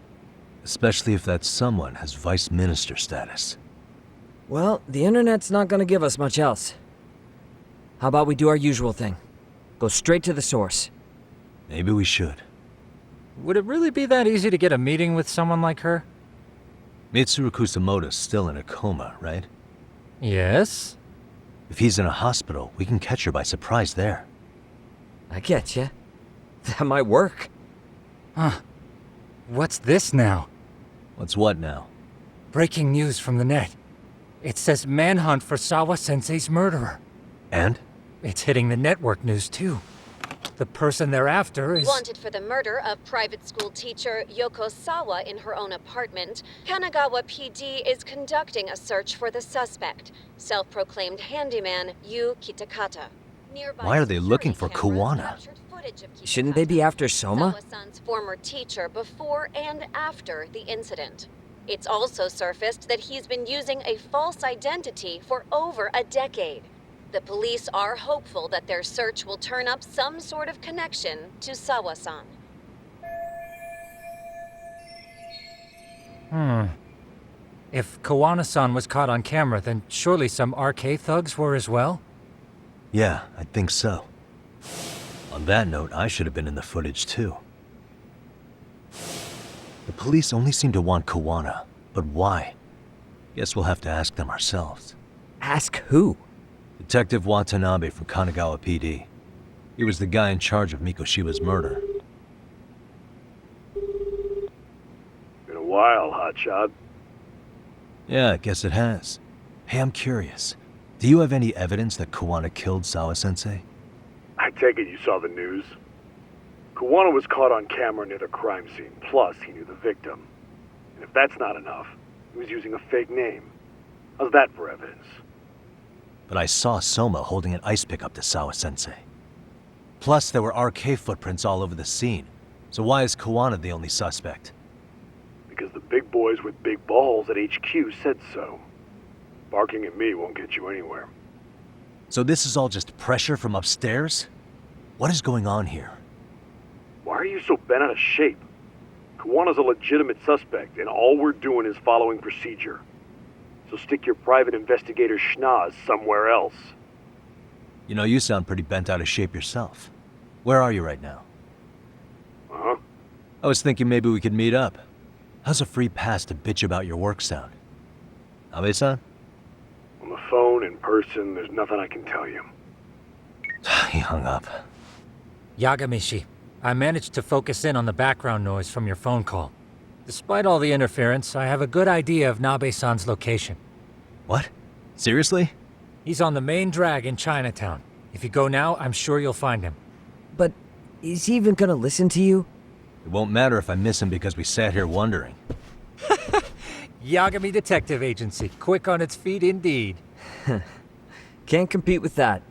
Especially if that someone has vice minister status. Well, the internet's not gonna give us much else. How about we do our usual thing? Go straight to the source. Maybe we should. Would it really be that easy to get a meeting with someone like her? Mitsuru Kusamoto's still in a coma, right? Yes? If he's in a hospital, we can catch her by surprise there. I get ya. That might work. Huh. What's this now? What's what now? Breaking news from the net. It says manhunt for Sawa-sensei's murderer. And? It's hitting the network news too. The person they're after is... Wanted for the murder of private school teacher Yoko Sawa in her own apartment, Kanagawa PD is conducting a search for the suspect, self-proclaimed handyman Yu Kitakata. Nearby Why are they looking for security cameras Kawana? captured footage of Shouldn't they be after Soma? Sawa-san's former teacher before and after the incident. It's also surfaced that he's been using a false identity for over a decade. The police are hopeful that their search will turn up some sort of connection to Sawa-san. If Kawana-san was caught on camera, then surely some RK thugs were as well? Yeah, I think so. On that note, I should have been in the footage too. The police only seem to want Kawana, but why? Guess we'll have to ask them ourselves. Ask who? Detective Watanabe from Kanagawa PD. He was the guy in charge of Mikoshiba's murder. Been a while, hotshot. Yeah, I guess it has. Hey, I'm curious. Do you have any evidence that Kawana killed Sawa-sensei? I take it you saw the news. Kawana was caught on camera near the crime scene, plus he knew the victim. And if that's not enough, he was using a fake name. How's that for evidence? But I saw Soma holding an ice pick up to Sawa-sensei. Plus, there were RK footprints all over the scene. So why is Kawana the only suspect? Because the big boys with big balls at HQ said so. Barking at me won't get you anywhere. So this is all just pressure from upstairs? What is going on here? Why are you so bent out of shape? Kawana's a legitimate suspect, and all we're doing is following procedure. So stick your private investigator schnoz somewhere else. You know, you sound pretty bent out of shape yourself. Where are you right now? Uh-huh. I was thinking maybe we could meet up. How's a free pass to bitch about your work sound? Abe-san? On the phone, in person, there's nothing I can tell you. He hung up. Yagamishi, I managed to focus in on the background noise from your phone call. Despite all the interference, I have a good idea of Nabe-san's location. What? Seriously? He's on the main drag in Chinatown. If you go now, I'm sure you'll find him. But is he even gonna listen to you? It won't matter if I miss him because we sat here wondering. Yagami Detective Agency, quick on its feet indeed. Can't compete with that.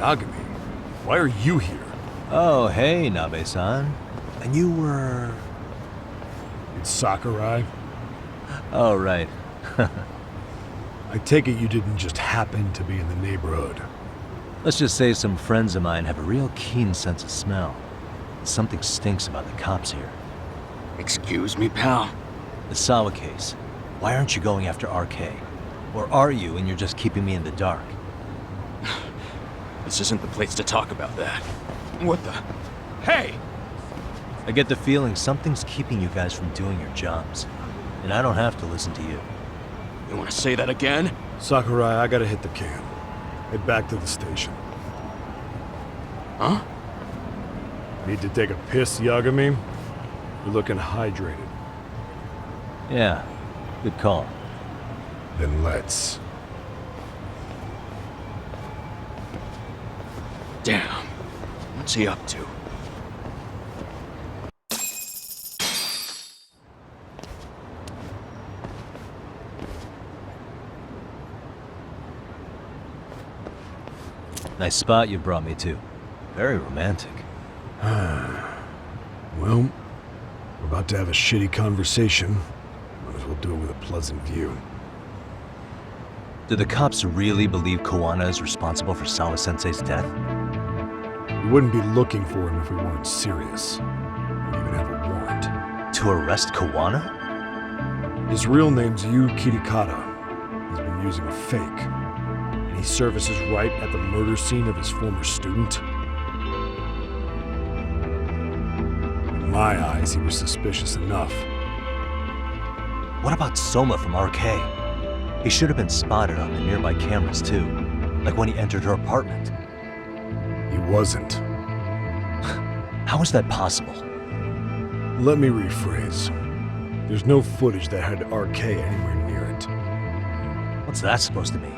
Yagami, why are you here? Oh, hey, Nabe-san. And you were... It's Sakurai. Oh, right. I take it you didn't just happen to be in the neighborhood. Let's just say some friends of mine have a real keen sense of smell. Something stinks about the cops here. Excuse me, pal. The Sawa case. Why aren't you going after RK? Or are you and you're just keeping me in the dark? This isn't the place to talk about that. What the? Hey! I get the feeling something's keeping you guys from doing your jobs. And I don't have to listen to you. You want to say that again? Sakurai, I gotta hit the can. Head back to the station. Huh? Need to take a piss, Yagami? You're looking hydrated. Yeah, good call. Then let's. Damn. What's he up to? Nice spot you brought me to. Very romantic. Well, we're about to have a shitty conversation. Might as well do it with a pleasant view. Do the cops really believe Kawana is responsible for Sawa-sensei's death? We wouldn't be looking for him if we weren't serious. We even have a warrant. To arrest Kawana? His real name's Yu Kirikata. He's been using a fake. And he surfaces right at the murder scene of his former student. In my eyes, he was suspicious enough. What about Soma from RK? He should have been spotted on the nearby cameras too, like when he entered her apartment. He wasn't. How is that possible? Let me rephrase. There's no footage that had RK anywhere near it. What's that supposed to mean?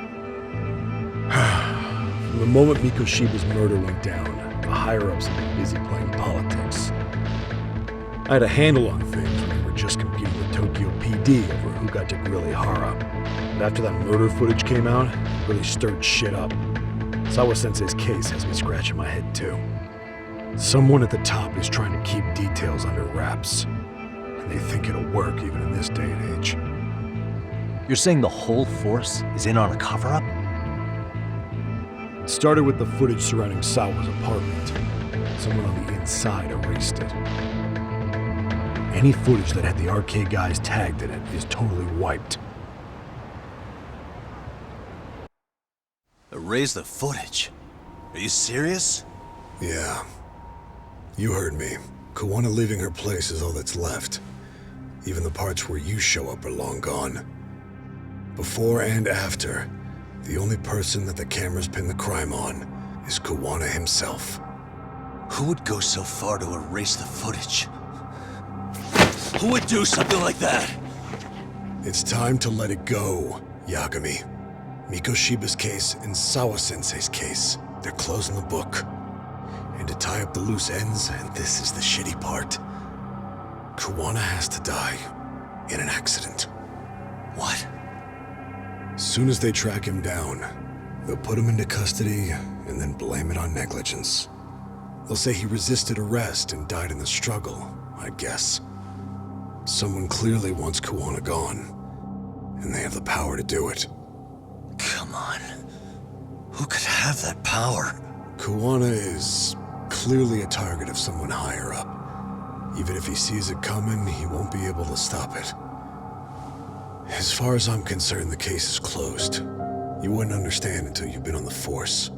From the moment Mikoshiba's murder went down, the higher-ups have been busy playing politics. I had a handle on things when we were just competing with Tokyo PD over who got to grill Ihara. But after that murder footage came out, it really stirred shit up. Sawa-sensei's case has me scratching my head too. Someone at the top is trying to keep details under wraps. And they think it'll work even in this day and age. You're saying the whole force is in on a cover-up? It started with the footage surrounding Sawa's apartment. Someone on the inside erased it. Any footage that had the RK guys tagged in it is totally wiped. Erase the footage? Are you serious? Yeah. You heard me. Kawana leaving her place is all that's left. Even the parts where you show up are long gone. Before and after, the only person that the cameras pin the crime on is Kawana himself. Who would go so far to erase the footage? Who would do something like that? It's time to let it go, Yagami. Mikoshiba's case and Sawa-sensei's case, they're closing the book. And to tie up the loose ends, and this is the shitty part, Kawana has to die in an accident. What? As soon as they track him down, they'll put him into custody and then blame it on negligence. They'll say he resisted arrest and died in the struggle, I guess. Someone clearly wants Kawana gone, and they have the power to do it. Come on. Who could have that power? Kawana is clearly a target of someone higher up. Even if he sees it coming, he won't be able to stop it. As far as I'm concerned, the case is closed. You wouldn't understand until you've been on the force.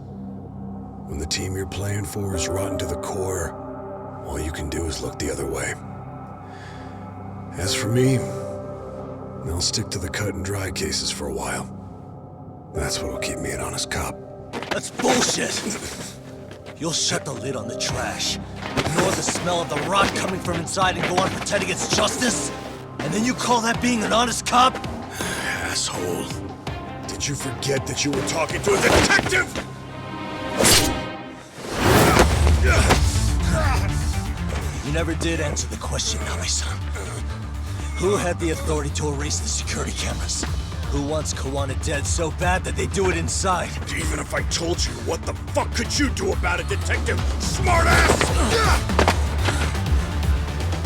When the team you're playing for is rotten to the core, all you can do is look the other way. As for me, I'll stick to the cut and dry cases for a while. That's what'll keep me an honest cop. That's bullshit! You'll shut the lid on the trash, ignore the smell of the rot coming from inside, and go on pretending it's justice? And then you call that being an honest cop? Asshole. Did you forget that you were talking to a detective? You never did answer the question, Nami-san. Who had the authority to erase the security cameras? Who wants Kawana dead so bad that they do it inside? Even if I told you, what the fuck could you do about it, detective? Smartass!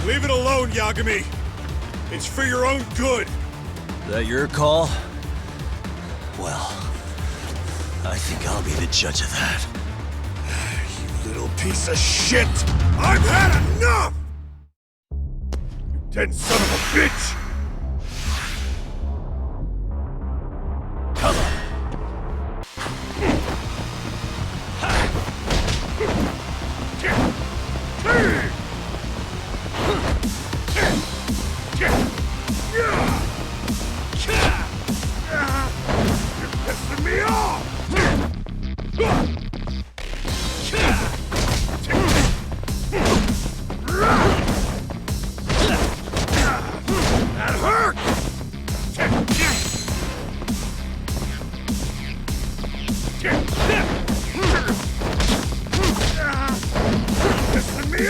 Leave it alone, Yagami. It's for your own good. Is that your call? Well, I think I'll be the judge of that. You little piece of shit! I've had enough! You dead son of a bitch! Come on. Time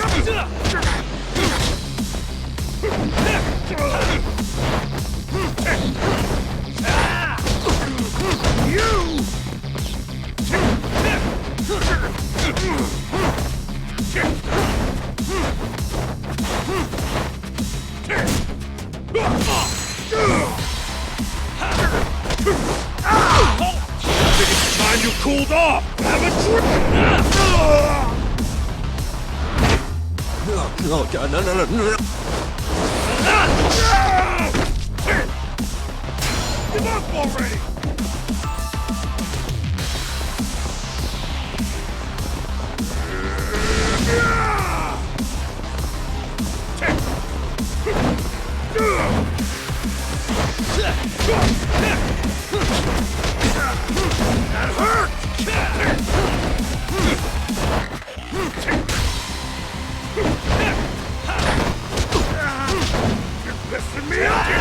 you cooled off! Have a drink! Oh god, no. Give up already! That hurt! You're pissing me off!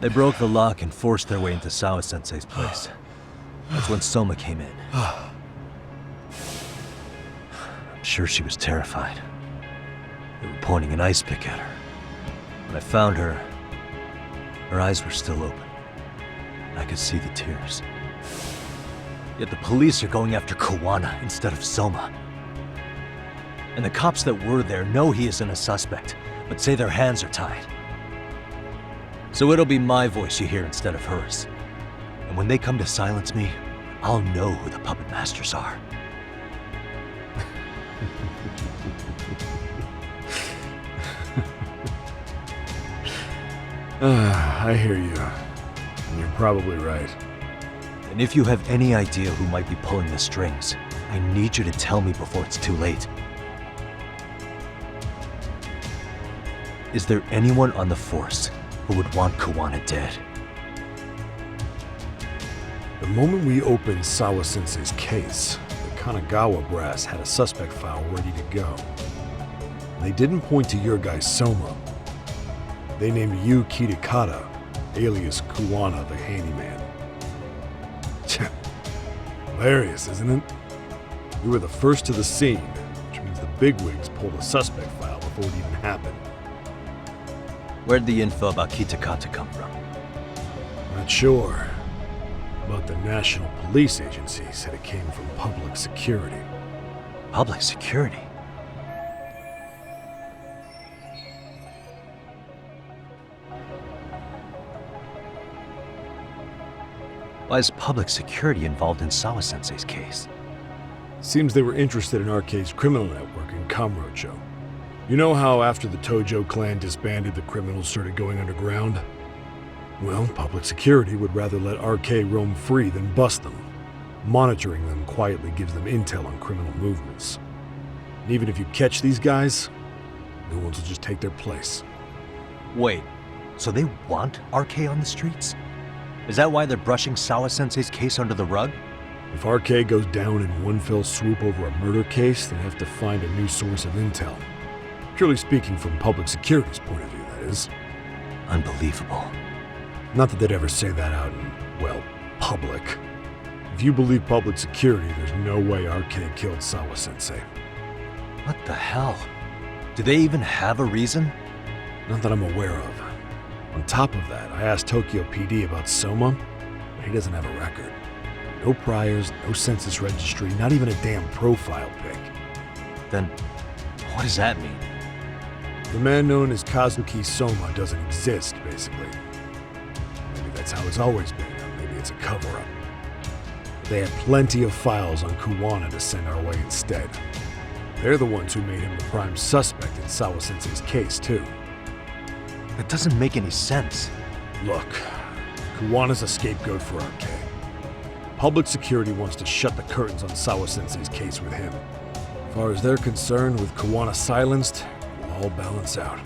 They broke the lock and forced their way into Sawa-sensei's place. That's when Soma came in. I'm sure she was terrified. They were pointing an ice pick at her. When I found her, her eyes were still open. And I could see the tears. Yet the police are going after Kawana instead of Soma. And the cops that were there know he isn't a suspect, but say their hands are tied. So it'll be my voice you hear instead of hers. And when they come to silence me, I'll know who the puppet masters are. I hear you. And you're probably right. And if you have any idea who might be pulling the strings, I need you to tell me before it's too late. Is there anyone on the force who would want Kawana dead? The moment we opened Sawa-sensei's case, the Kanagawa brass had a suspect file ready to go. They didn't point to your guy Soma. They named you Kitakata, alias Kawana the handyman. Hilarious, isn't it? You were the first to the scene, which means the bigwigs pulled a suspect file before it even happened. Where'd the info about Kitakata come from? Not sure. But the National Police Agency said it came from public security. Public security? Why is public security involved in Sawa-sensei's case? Seems they were interested in Arcade's criminal network in Kamurocho. You know how after the Tojo clan disbanded, the criminals started going underground? Well, public security would rather let Arcade roam free than bust them. Monitoring them quietly gives them intel on criminal movements. And even if you catch these guys, new ones will just take their place. Wait, so they want Arcade on the streets? Is that why they're brushing Sawa-sensei's case under the rug? If Arcade goes down in one fell swoop over a murder case, they have to find a new source of intel. Purely speaking, from public security's point of view, that is. Unbelievable. Not that they'd ever say that out in, well, public. If you believe public security, there's no way Arcade killed Sawa-sensei. What the hell? Do they even have a reason? Not that I'm aware of. On top of that, I asked Tokyo PD about Soma. he doesn't have a record. No priors, no census registry, not even a damn profile pic. Then, what does that mean? The man known as Kazuki Soma doesn't exist, basically. Maybe that's how it's always been, or maybe it's a cover-up. They had plenty of files on Kuwana to send our way instead. They're the ones who made him the prime suspect in Sawa-sensei's case, too. That doesn't make any sense. Look, Kuwana's a scapegoat for RK. Public security wants to shut the curtains on Sawa-sensei's case with him. As far as they're concerned, with Kuwana silenced, it'll all balance out.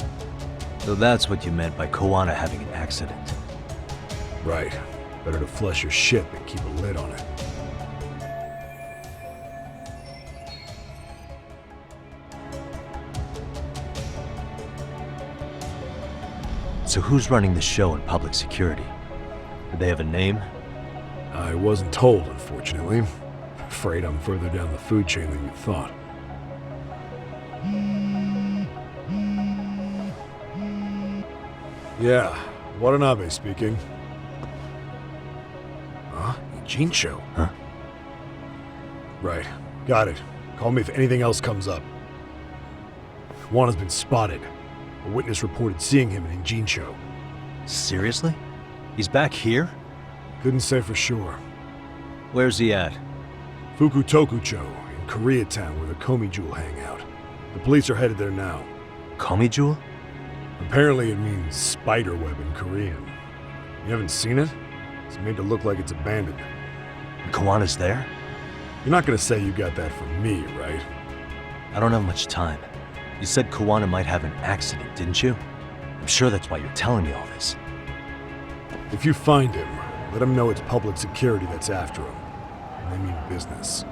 So that's what you meant by Kuwana having an accident. Right. Better to flush your ship and keep a lid on it. So who's running the show in public security? Do they have a name? I wasn't told, unfortunately. Afraid I'm further down the food chain than you thought. Yeah, Watanabe speaking. Huh? Ijincho? Huh? Right. Got it. Call me if anything else comes up. Juana's been spotted. A witness reported seeing him in Ijincho. Seriously? He's back here? Couldn't say for sure. Where's he at? Fukutokucho, in Koreatown, where the Komi Jewel hang out. The police are headed there now. Komi Jewel? Apparently it means spider web in Korean. You haven't seen it? It's made to look like it's abandoned. And Kawana's there? You're not gonna say you got that from me, right? I don't have much time. You said Kawana might have an accident, didn't you? I'm sure that's why you're telling me all this. If you find him, let him know it's public security that's after him. And they mean business.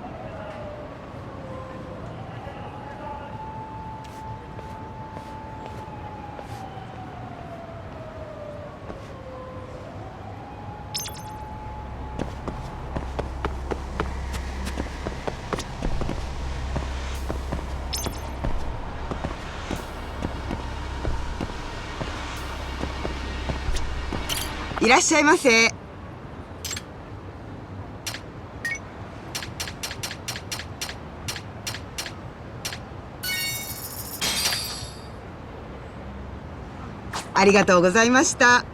いらっしゃいませ。ありがとうございました。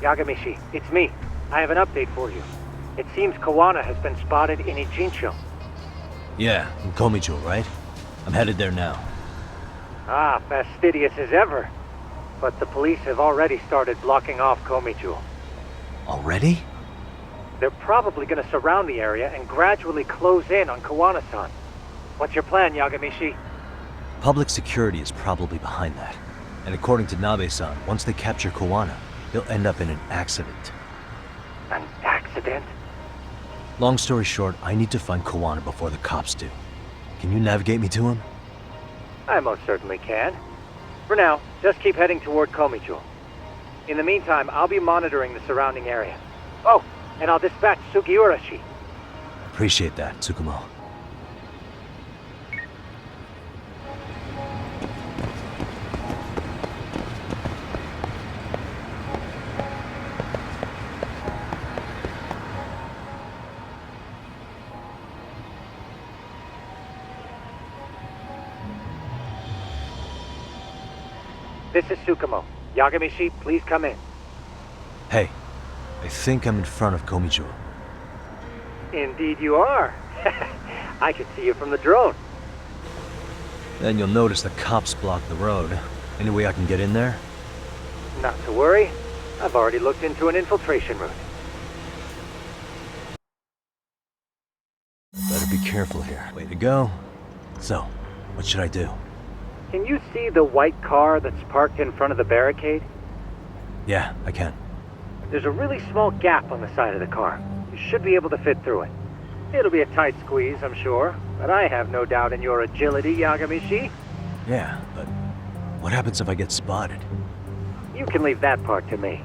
Yagami-shi, it's me. I have an update for you. It seems Kawana has been spotted in Ijincho. Yeah, in Komijo, right? I'm headed there now. Ah, fastidious as ever. But the police have already started blocking off Komijo. Already? They're probably gonna surround the area and gradually close in on Kawana-san. What's your plan, Yagamishi? Public security is probably behind that. And according to Nabe-san, once they capture Kawana, they'll end up in an accident. An accident? Long story short, I need to find Kawana before the cops do. Can you navigate me to him? I most certainly can. For now, just keep heading toward Komijo. In the meantime, I'll be monitoring the surrounding area. Oh, and I'll dispatch Sugiurashi. Appreciate that, Tsukumo. This is Tsukumo. Yagamishi, please come in. Hey, I think I'm in front of Komijo. Indeed you are. I can see you from the drone. Then you'll notice the cops block the road. Any way I can get in there? Not to worry. I've already looked into an infiltration route. Better be careful here. Way to go. So, what should I do? Can you see the white car that's parked in front of the barricade? Yeah, I can. There's a really small gap on the side of the car. You should be able to fit through it. It'll be a tight squeeze, I'm sure, but I have no doubt in your agility, Yagamishi. Yeah, but what happens if I get spotted? You can leave that part to me.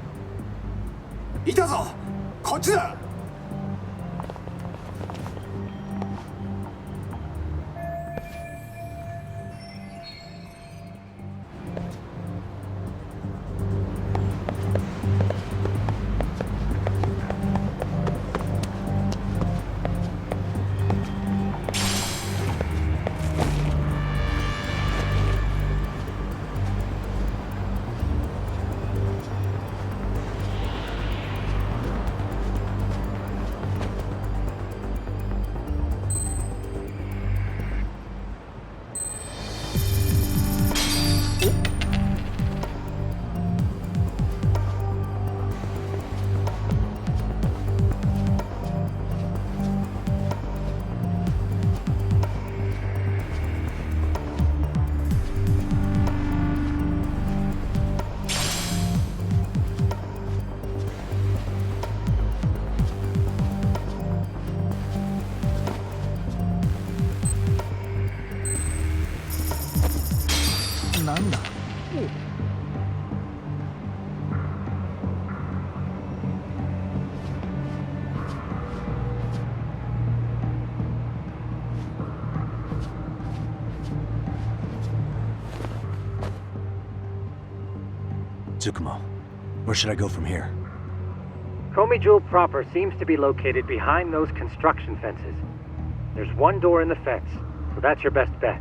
いたぞこっちだ Tsukumo, where should I go from here? Komijo proper seems to be located behind those construction fences. There's one door in the fence, so that's your best bet.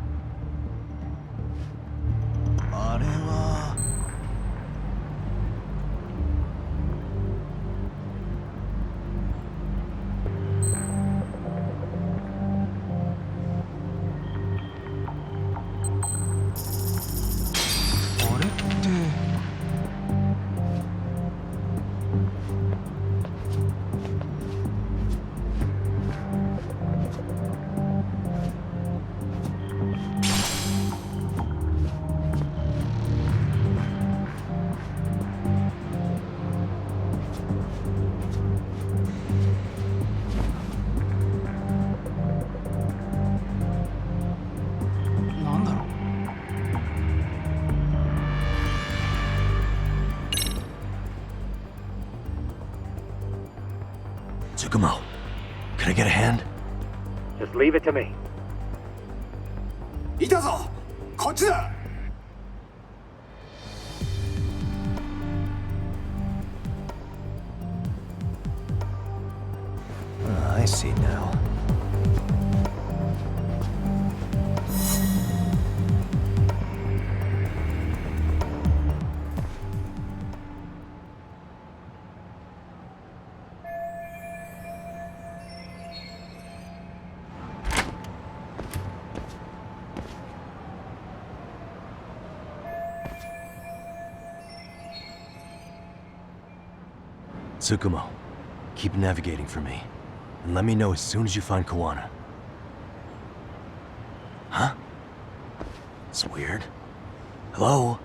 Tsukumo, can I get a hand? Just leave it to me. いたぞこっちだ I see now. Tsukumo, Keep navigating for me, and let me know as soon as you find Kawana. Huh? It's weird. Hello?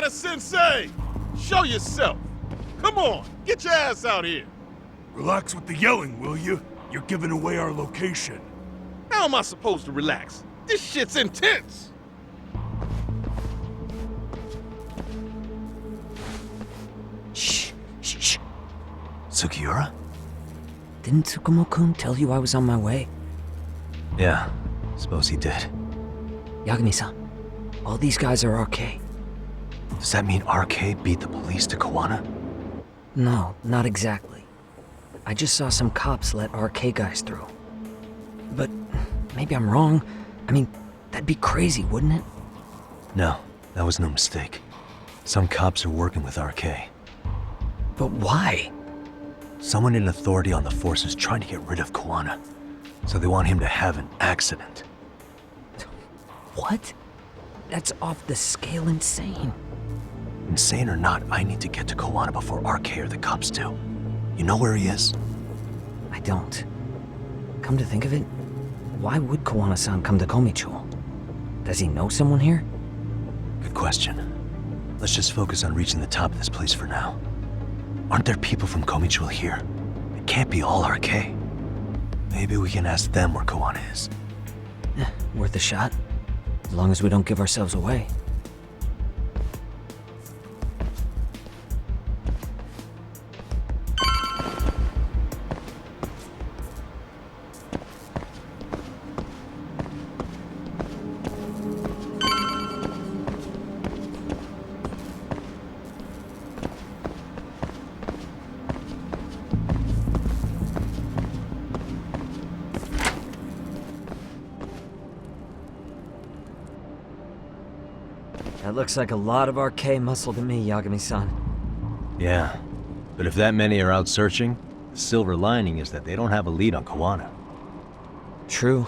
Sensei! Show yourself! Come on, get your ass out here! Relax with the yelling, will you? You're giving away our location. How am I supposed to relax? This shit's intense! Shh, shh, shh. Sugiura? Didn't Tsukumo-kun tell you I was on my way? Yeah, suppose he did. Yagami-san, all these guys are RK. Does that mean RK beat the police to Kawana? No, not exactly. I just saw some cops let RK guys through. But maybe I'm wrong. I mean, that'd be crazy, wouldn't it? No, that was no mistake. Some cops are working with RK. But why? Someone in authority on the force is trying to get rid of Kawana. So they want him to have an accident. What? That's off the scale insane. Insane or not, I need to get to Kawana before RK or the cops do. You know where he is? I don't. Come to think of it, why would Kawana-san come to Komicho? Does he know someone here? Good question. Let's just focus on reaching the top of this place for now. Aren't there people from Komicho here? It can't be all RK. Maybe we can ask them where Kawana is. Worth a shot. As long as we don't give ourselves away. That looks like a lot of RK muscle to me, Yagami-san. Yeah, but if that many are out searching, the silver lining is that they don't have a lead on Kawana. True.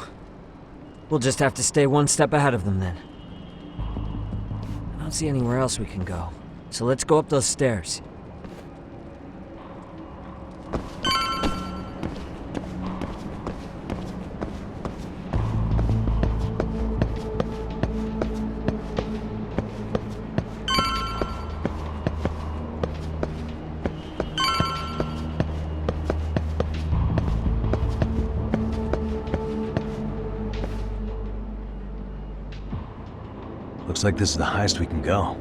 We'll just have to stay one step ahead of them then. I don't see anywhere else we can go, so let's go up those stairs. Looks like this is the highest we can go.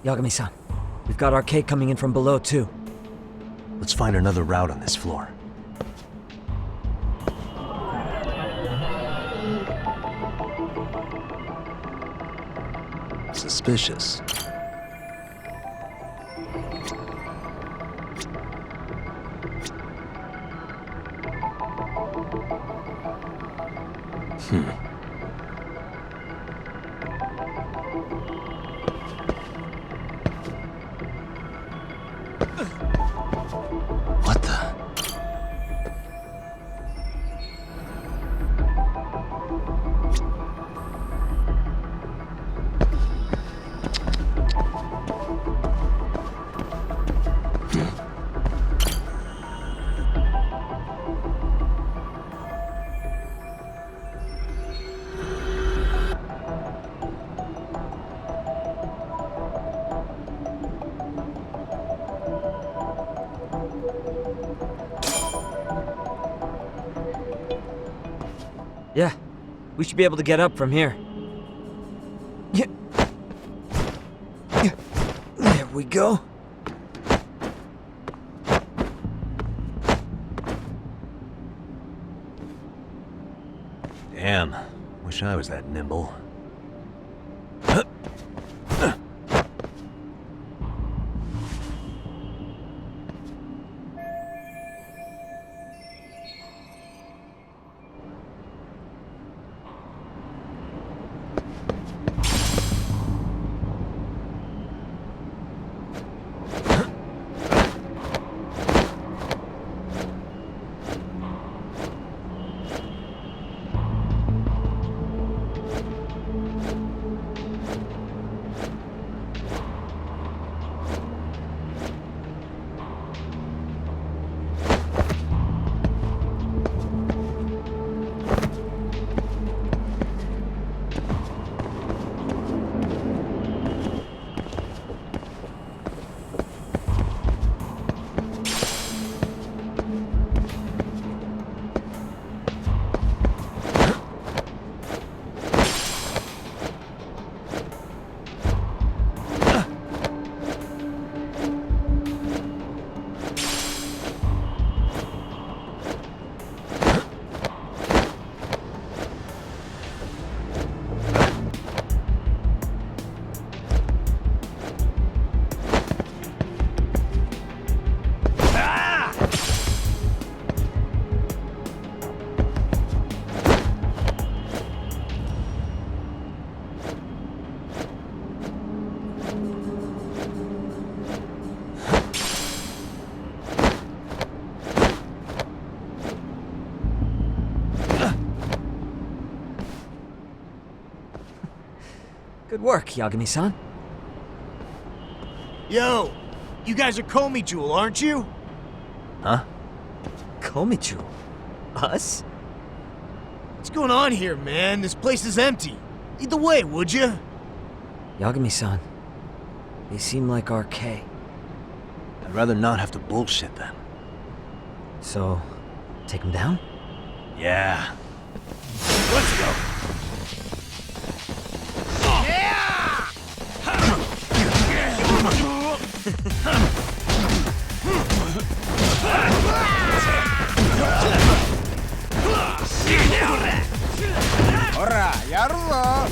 Yagami-san, we've got RK coming in from below too. Let's find another route on this floor. Suspicious. What the? Yeah, we should be able to get up from here. Yeah. There we go. Damn. Wish I was that nimble. Good work, Yagami-san. Yo, you guys are Komichou, aren't you? Huh? Komichou? Us? What's going on here, man? This place is empty. Lead the way, would you? Yagami-san, they seem like RK. I'd rather not have to bullshit then. So, take them down? Yeah. Let's go. Hora, yaruzo!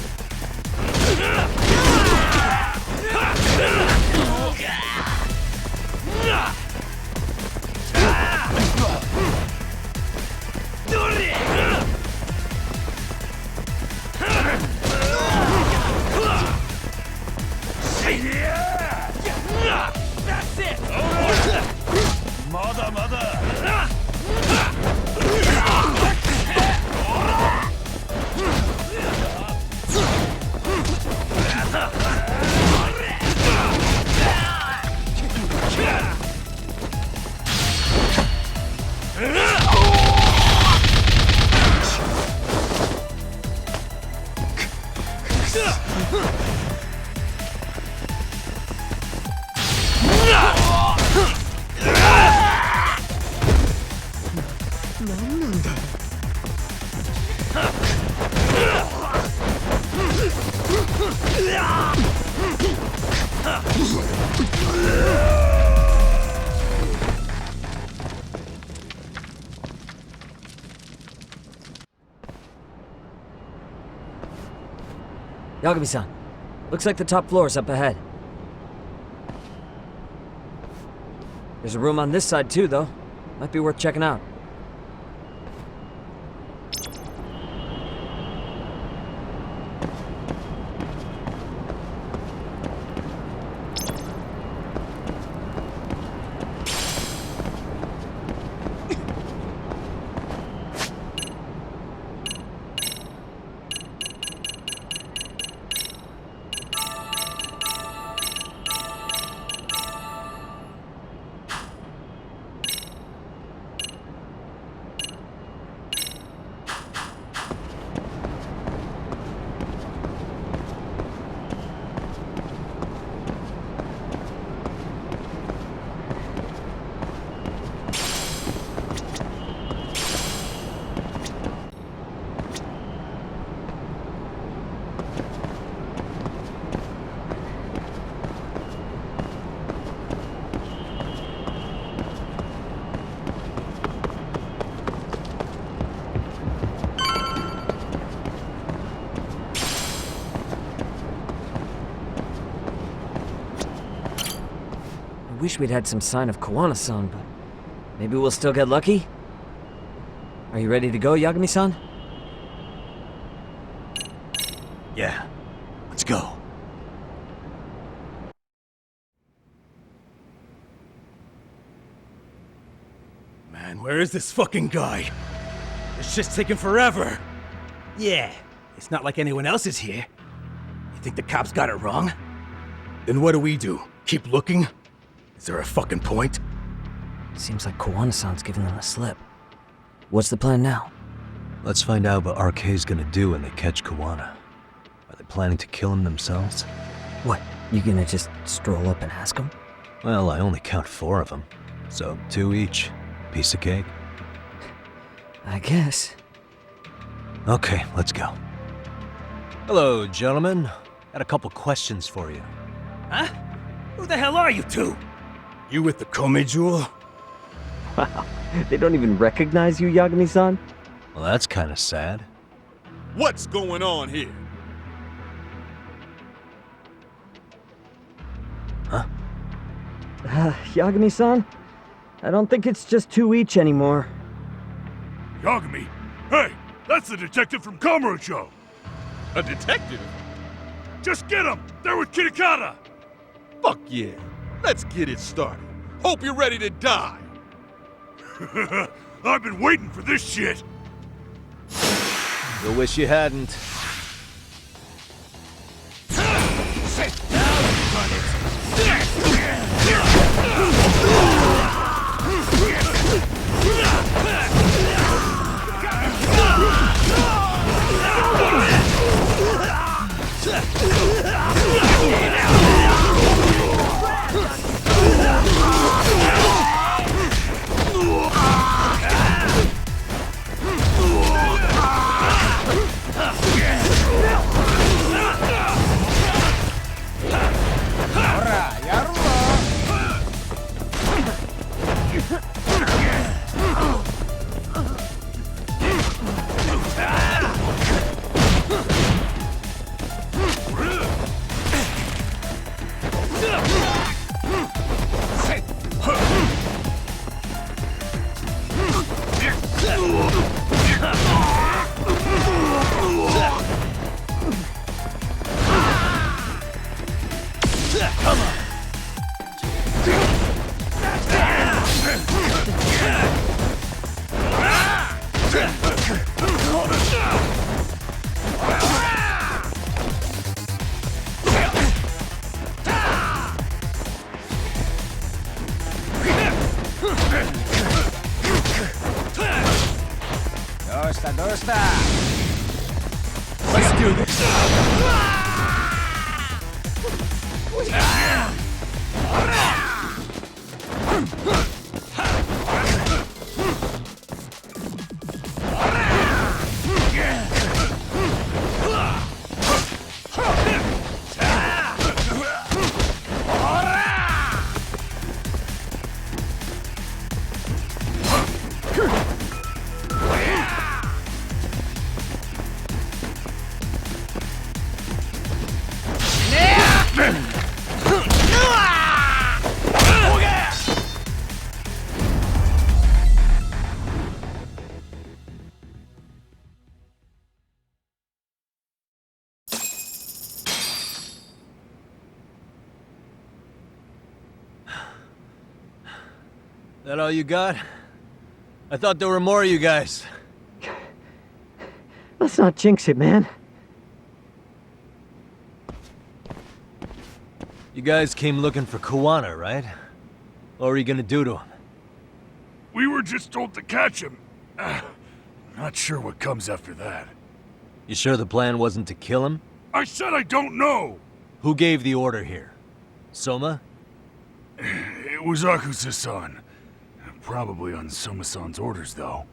That's it! Mother, mother! Yagami-san, looks like the top floor is up ahead. There's a room on this side too, though. Might be worth checking out. wish we'd had some sign of Kawana-san, but maybe we'll still get lucky? Are you ready to go, Yagami-san? Yeah, let's go. Man, where is this fucking guy? This shit's taking forever. Yeah, it's not like anyone else is here. You think the cops got it wrong? Then what do? Keep looking? Is there a fucking point? Seems like Kawana-san's giving them a slip. What's the plan now? Let's find out what RK's gonna do when they catch Kawana. Are they planning to kill him themselves? What, you gonna just stroll up and ask him? Well, I only count 4 of them, so 2 each. Piece of cake. I guess. Okay, let's go. Hello, gentlemen. Got a couple questions for you. Huh? Who the hell are you two? You with the Kome jewel? Wow, they don't even recognize you, Yagami-san? Well, that's kind of sad. What's going on here? Huh? Yagami-san? I don't think it's just 2 each anymore. Yagami! Hey, that's the detective from Kamurocho! A detective? Just get him! They're with Kitakata! Fuck yeah. Let's get it started. Hope you're ready to die. I've been waiting for this shit! You'll wish you hadn't. Sit down, run it! Let's do this. That all you got? I thought there were more of you guys. Let's not jinx it, man. You guys came looking for Kawana, right? What were you gonna do to him? We were just told to catch him. Not sure what comes after that. You sure the plan wasn't to kill him? I said I don't know! Who gave the order here? Soma? It was Yakuza-san. Probably on Soma-san's orders, though.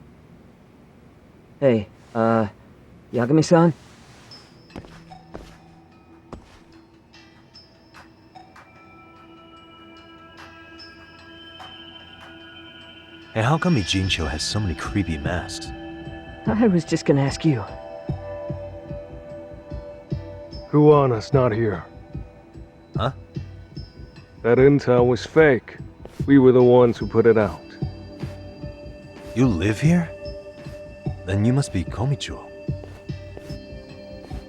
Hey, Yagami-san? Hey, how come Ijincho has so many creepy masks? I was just gonna ask you. Kuwana's not here. Huh? That intel was fake. We were the ones who put it out. You live here? Then you must be Komicho.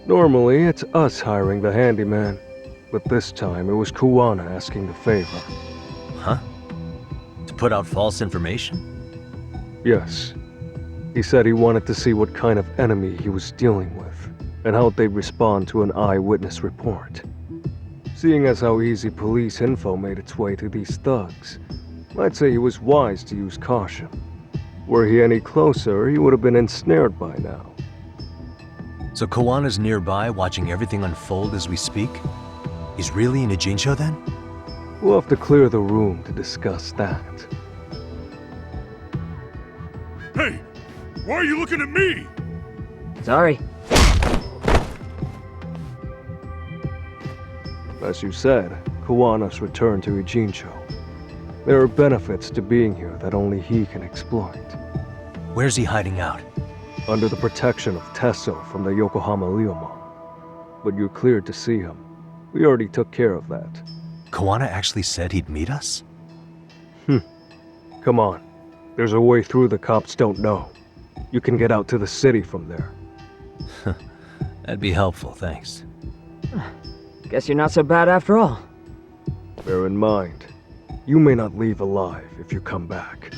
Normally, it's us hiring the handyman, but this time it was Kuwana asking the favor. Huh? To put out false information? Yes. He said he wanted to see what kind of enemy he was dealing with, and how they'd respond to an eyewitness report. Seeing as how easy police info made its way to these thugs, I'd say he was wise to use caution. Were he any closer, he would have been ensnared by now. So Kawana's nearby, watching everything unfold as we speak? He's really in Ijincho then? We'll have to clear the room to discuss that. Hey! Why are you looking at me? Sorry. As you said, Kawana's returned to Ijincho. There are benefits to being here that only he can exploit. Where's he hiding out? Under the protection of Tesso from the Yokohama Ryomon. But you're cleared to see him. We already took care of that. Kawana actually said he'd meet us? Come on. There's a way through the cops don't know. You can get out to the city from there. That'd be helpful, thanks. Guess you're not so bad after all. Bear in mind, you may not leave alive if you come back.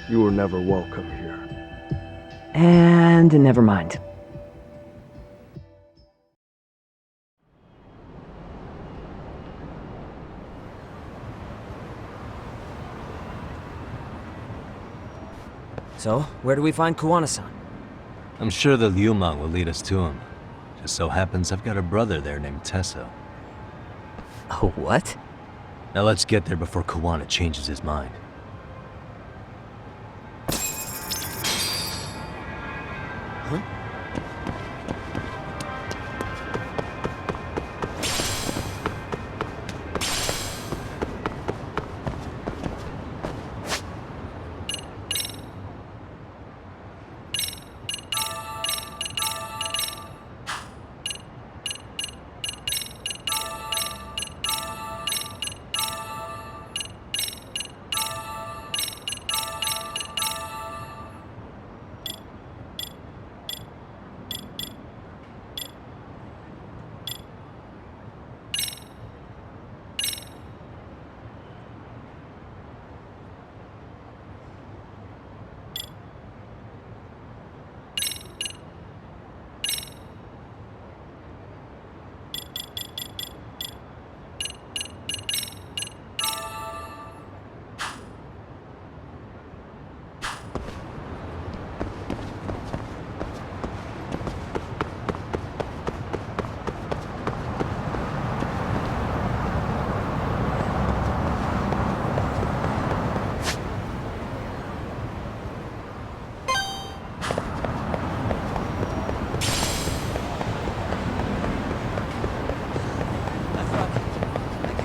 You were never welcome here. And never mind. So, where do we find Kuwana-san? I'm sure the Ryumon will lead us to him. Just so happens I've got a brother there named Tesso. Oh, what? Now let's get there before Kuwana changes his mind. Huh?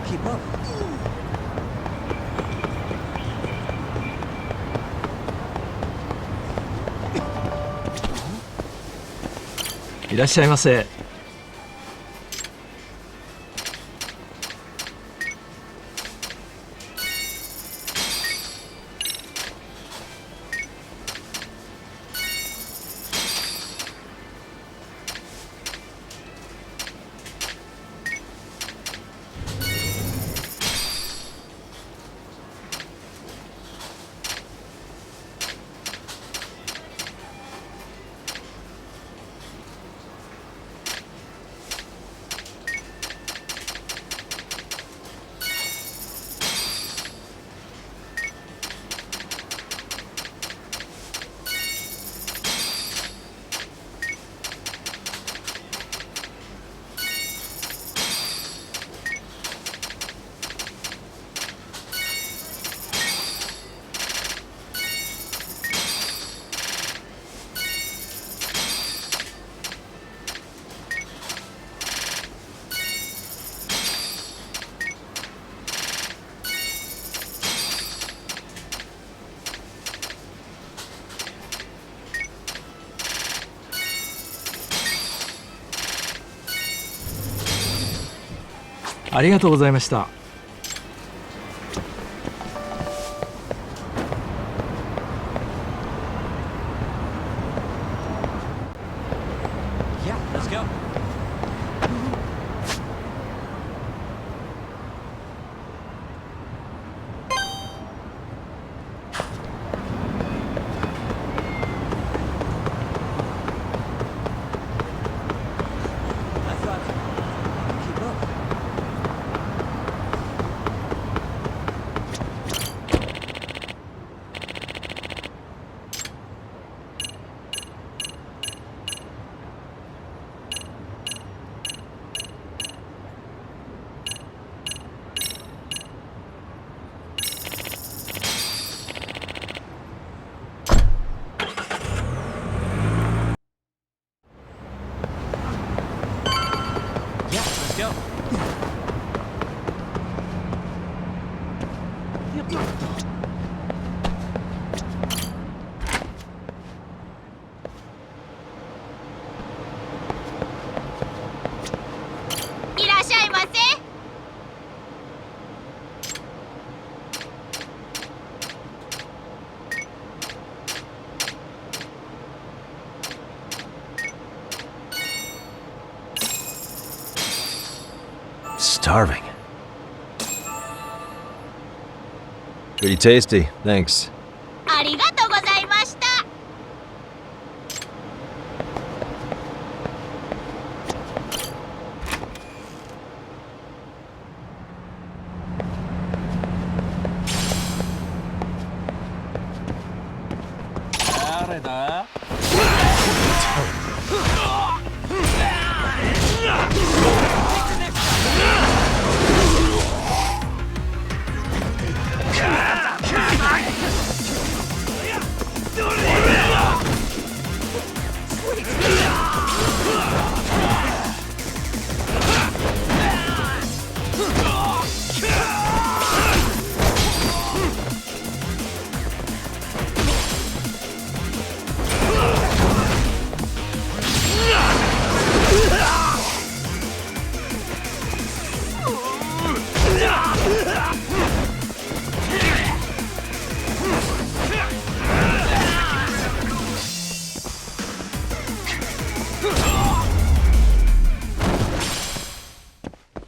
keep up. いらっしゃいませ。ありがとうございました。let's go. Starving. Pretty tasty, thanks. ありがとうございました。誰だ?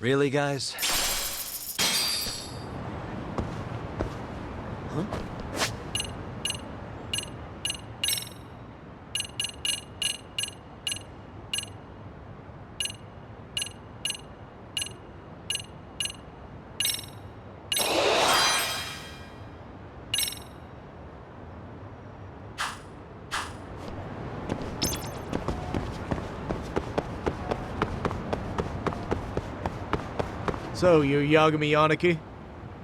Really, guys? Huh? So, you're Yagami Yaniki?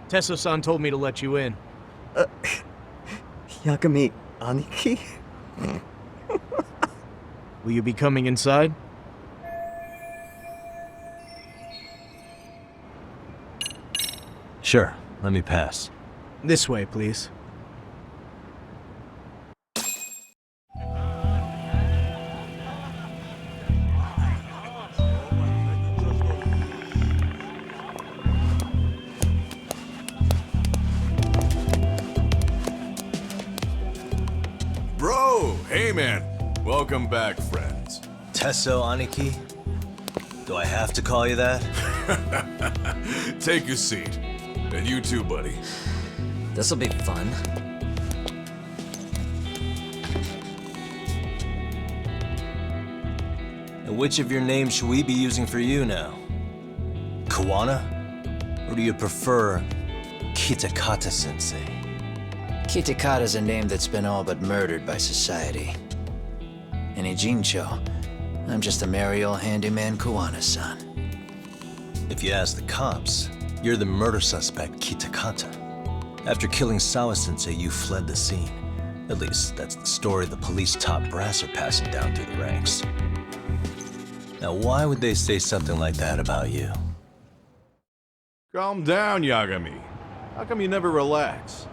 Tesso-san told me to let you in. Yagami Aniki? Will you be coming inside? Sure, let me pass. This way, please. Bro, hey man. Welcome back, friends. Tesso Aniki? Do I have to call you that? Take a seat. And you too, buddy. This'll be fun. And which of your names should we be using for you now? Kawana? Or do you prefer Kitakata-sensei? Kitakata's a name that's been all but murdered by society. In Ijincho, I'm just a merry old handyman Kawana-san. If you ask the cops, you're the murder suspect Kitakata. After killing Sawa-sensei, you fled the scene. At least, that's the story the police top brass are passing down through the ranks. Now, why would they say something like that about you? Calm down, Yagami. How come you never relax?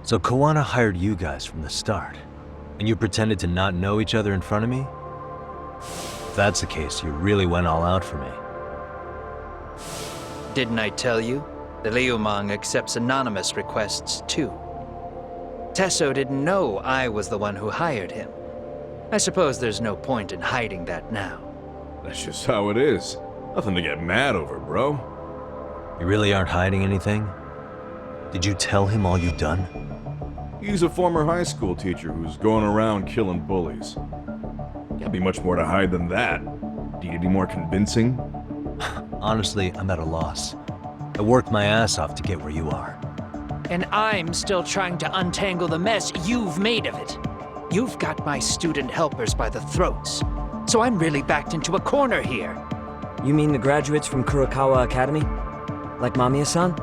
So Kawana hired you guys from the start, and you pretended to not know each other in front of me? If that's the case, you really went all out for me. Didn't I tell you? The Liumang accepts anonymous requests too. Tesso didn't know I was the one who hired him. I suppose there's no point in hiding that now. That's just how it is. Nothing to get mad over, bro. You really aren't hiding anything? Did you tell him all you've done? He's a former high school teacher who's going around killing bullies. Can't be much more to hide than that. Do you need any more convincing? Honestly, I'm at a loss. I worked my ass off to get where you are. And I'm still trying to untangle the mess you've made of it. You've got my student helpers by the throats, so I'm really backed into a corner here. You mean the graduates from Kurokawa Academy? Like Mamiya-san?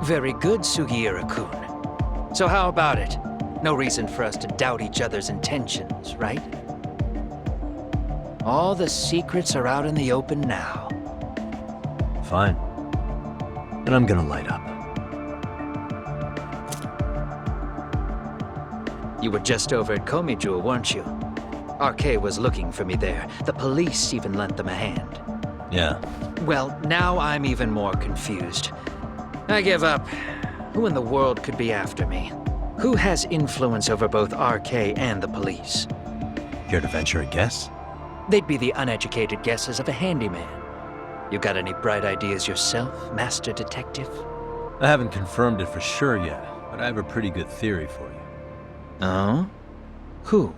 Very good, Sugiura-kun. So how about it? No reason for us to doubt each other's intentions, right? All the secrets are out in the open now. Fine. And I'm gonna light up. You were just over at Komijo, weren't you? RK was looking for me there. The police even lent them a hand. Yeah. Well, now I'm even more confused. I give up. Who in the world could be after me? Who has influence over both RK and the police? Care to venture a guess? They'd be the uneducated guesses of a handyman. You got any bright ideas yourself, Master Detective? I haven't confirmed it for sure yet, but I have a pretty good theory for you. Oh? Who?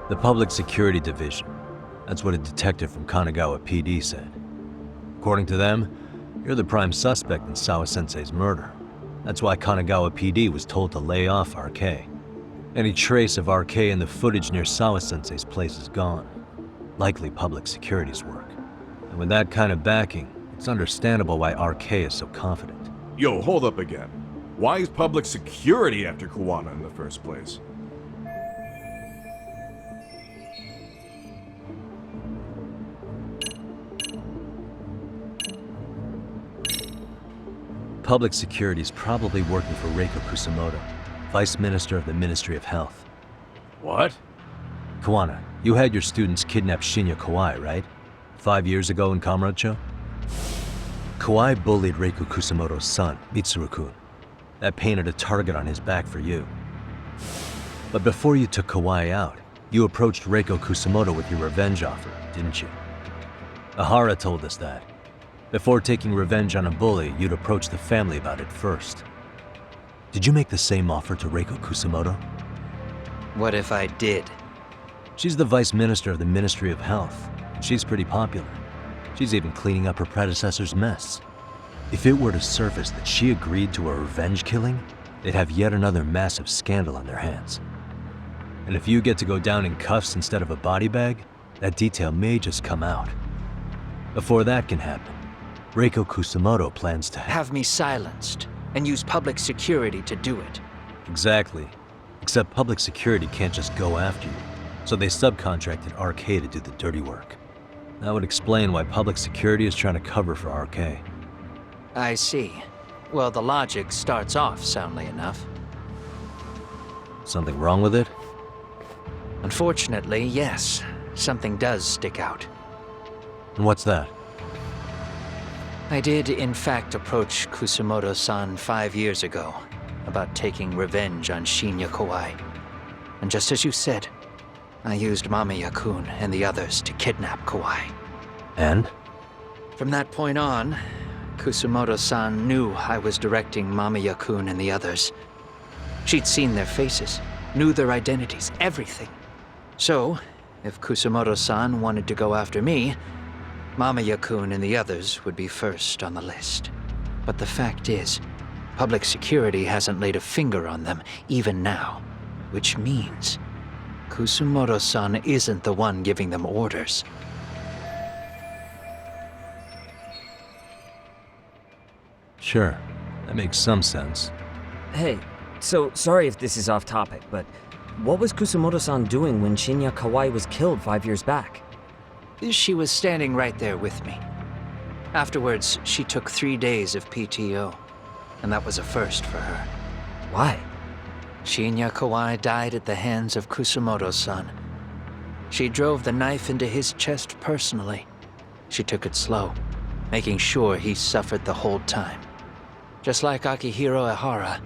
The Public Security Division. That's what a detective from Kanagawa PD said. According to them, you're the prime suspect in Sawa-sensei's murder. That's why Kanagawa PD was told to lay off RK. Any trace of RK in the footage near Sawa-sensei's place is gone. Likely public security's work. And with that kind of backing, it's understandable why RK is so confident. Yo, hold up again. Why is public security after Kuwana in the first place? Public security is probably working for Reiko Kusumoto, Vice Minister of the Ministry of Health. What? Kuwana, you had your students kidnap Shinya Kawai, right? 5 years ago in Kamurocho? Kawai bullied Reiko Kusumoto's son, Mitsuru-kun. That painted a target on his back for you. But before you took Kawai out, you approached Reiko Kusumoto with your revenge offer, didn't you? Ahara told us that. Before taking revenge on a bully, you'd approach the family about it first. Did you make the same offer to Reiko Kusumoto? What if I did? She's the Vice Minister of the Ministry of Health. She's pretty popular. She's even cleaning up her predecessor's mess. If it were to surface that she agreed to a revenge killing, they'd have yet another massive scandal on their hands. And if you get to go down in cuffs instead of a body bag, that detail may just come out. Before that can happen, Reiko Kusumoto plans to have me silenced and use public security to do it. Exactly. Except public security can't just go after you, so they subcontracted RK to do the dirty work. That would explain why public security is trying to cover for RK. I see. Well, the logic starts off soundly enough. Something wrong with it? Unfortunately, yes. Something does stick out. And what's that? I did, in fact, approach Kusumoto-san 5 years ago about taking revenge on Shinya Kawai. And just as you said, I used Mamiya-kun and the others to kidnap Kawai. And? From that point on, Kusumoto-san knew I was directing Mamiya-kun and the others. She'd seen their faces, knew their identities, everything. So, if Kusumoto-san wanted to go after me, Mamiya-kun and the others would be first on the list. But the fact is, public security hasn't laid a finger on them, even now. Which means, Kusumoto-san isn't the one giving them orders. Sure, that makes some sense. Hey, so sorry if this is off topic, but what was Kusumoto-san doing when Shinya Kawai was killed 5 years back? She was standing right there with me. Afterwards, she took 3 days of PTO, and that was a first for her. Why? Shinya Kawai died at the hands of Kusumoto-san. She drove the knife into his chest personally. She took it slow, making sure he suffered the whole time. Just like Akihiro Ehara,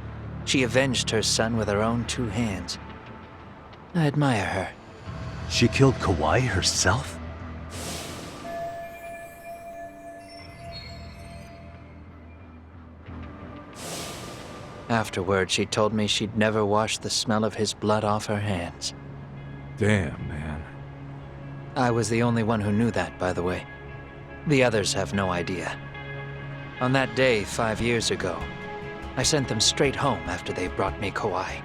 she avenged her son with her own 2 hands. I admire her. She killed Kawai herself? Afterward, she told me she'd never wash the smell of his blood off her hands. Damn, man. I was the only one who knew that, by the way. The others have no idea. On that day 5 years ago, I sent them straight home after they brought me Kawai.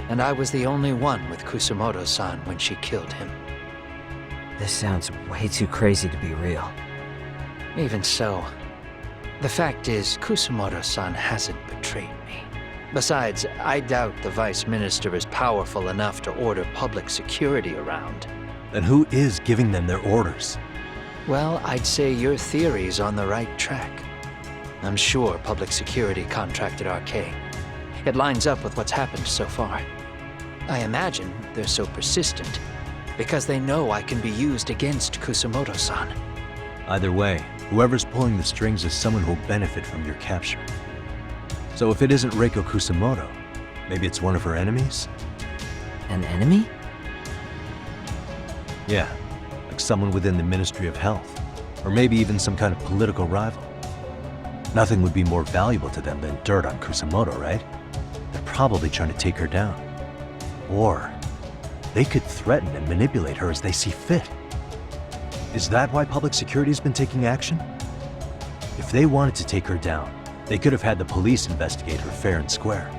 And I was the only one with Kusumoto-san when she killed him. This sounds way too crazy to be real. Even so, the fact is, Kusumoto-san hasn't betrayed me. Besides, I doubt the Vice Minister is powerful enough to order public security around. Then who is giving them their orders? Well, I'd say your theory's on the right track. I'm sure public security contracted RK. It lines up with what's happened so far. I imagine they're so persistent because they know I can be used against Kusumoto-san. Either way, whoever's pulling the strings is someone who'll benefit from your capture. So if it isn't Reiko Kusumoto, maybe it's one of her enemies? An enemy? Yeah, like someone within the Ministry of Health, or maybe even some kind of political rival. Nothing would be more valuable to them than dirt on Kusumoto, right? They're probably trying to take her down. Or they could threaten and manipulate her as they see fit. Is that why public security's been taking action? If they wanted to take her down, they could have had the police investigate her fair and square.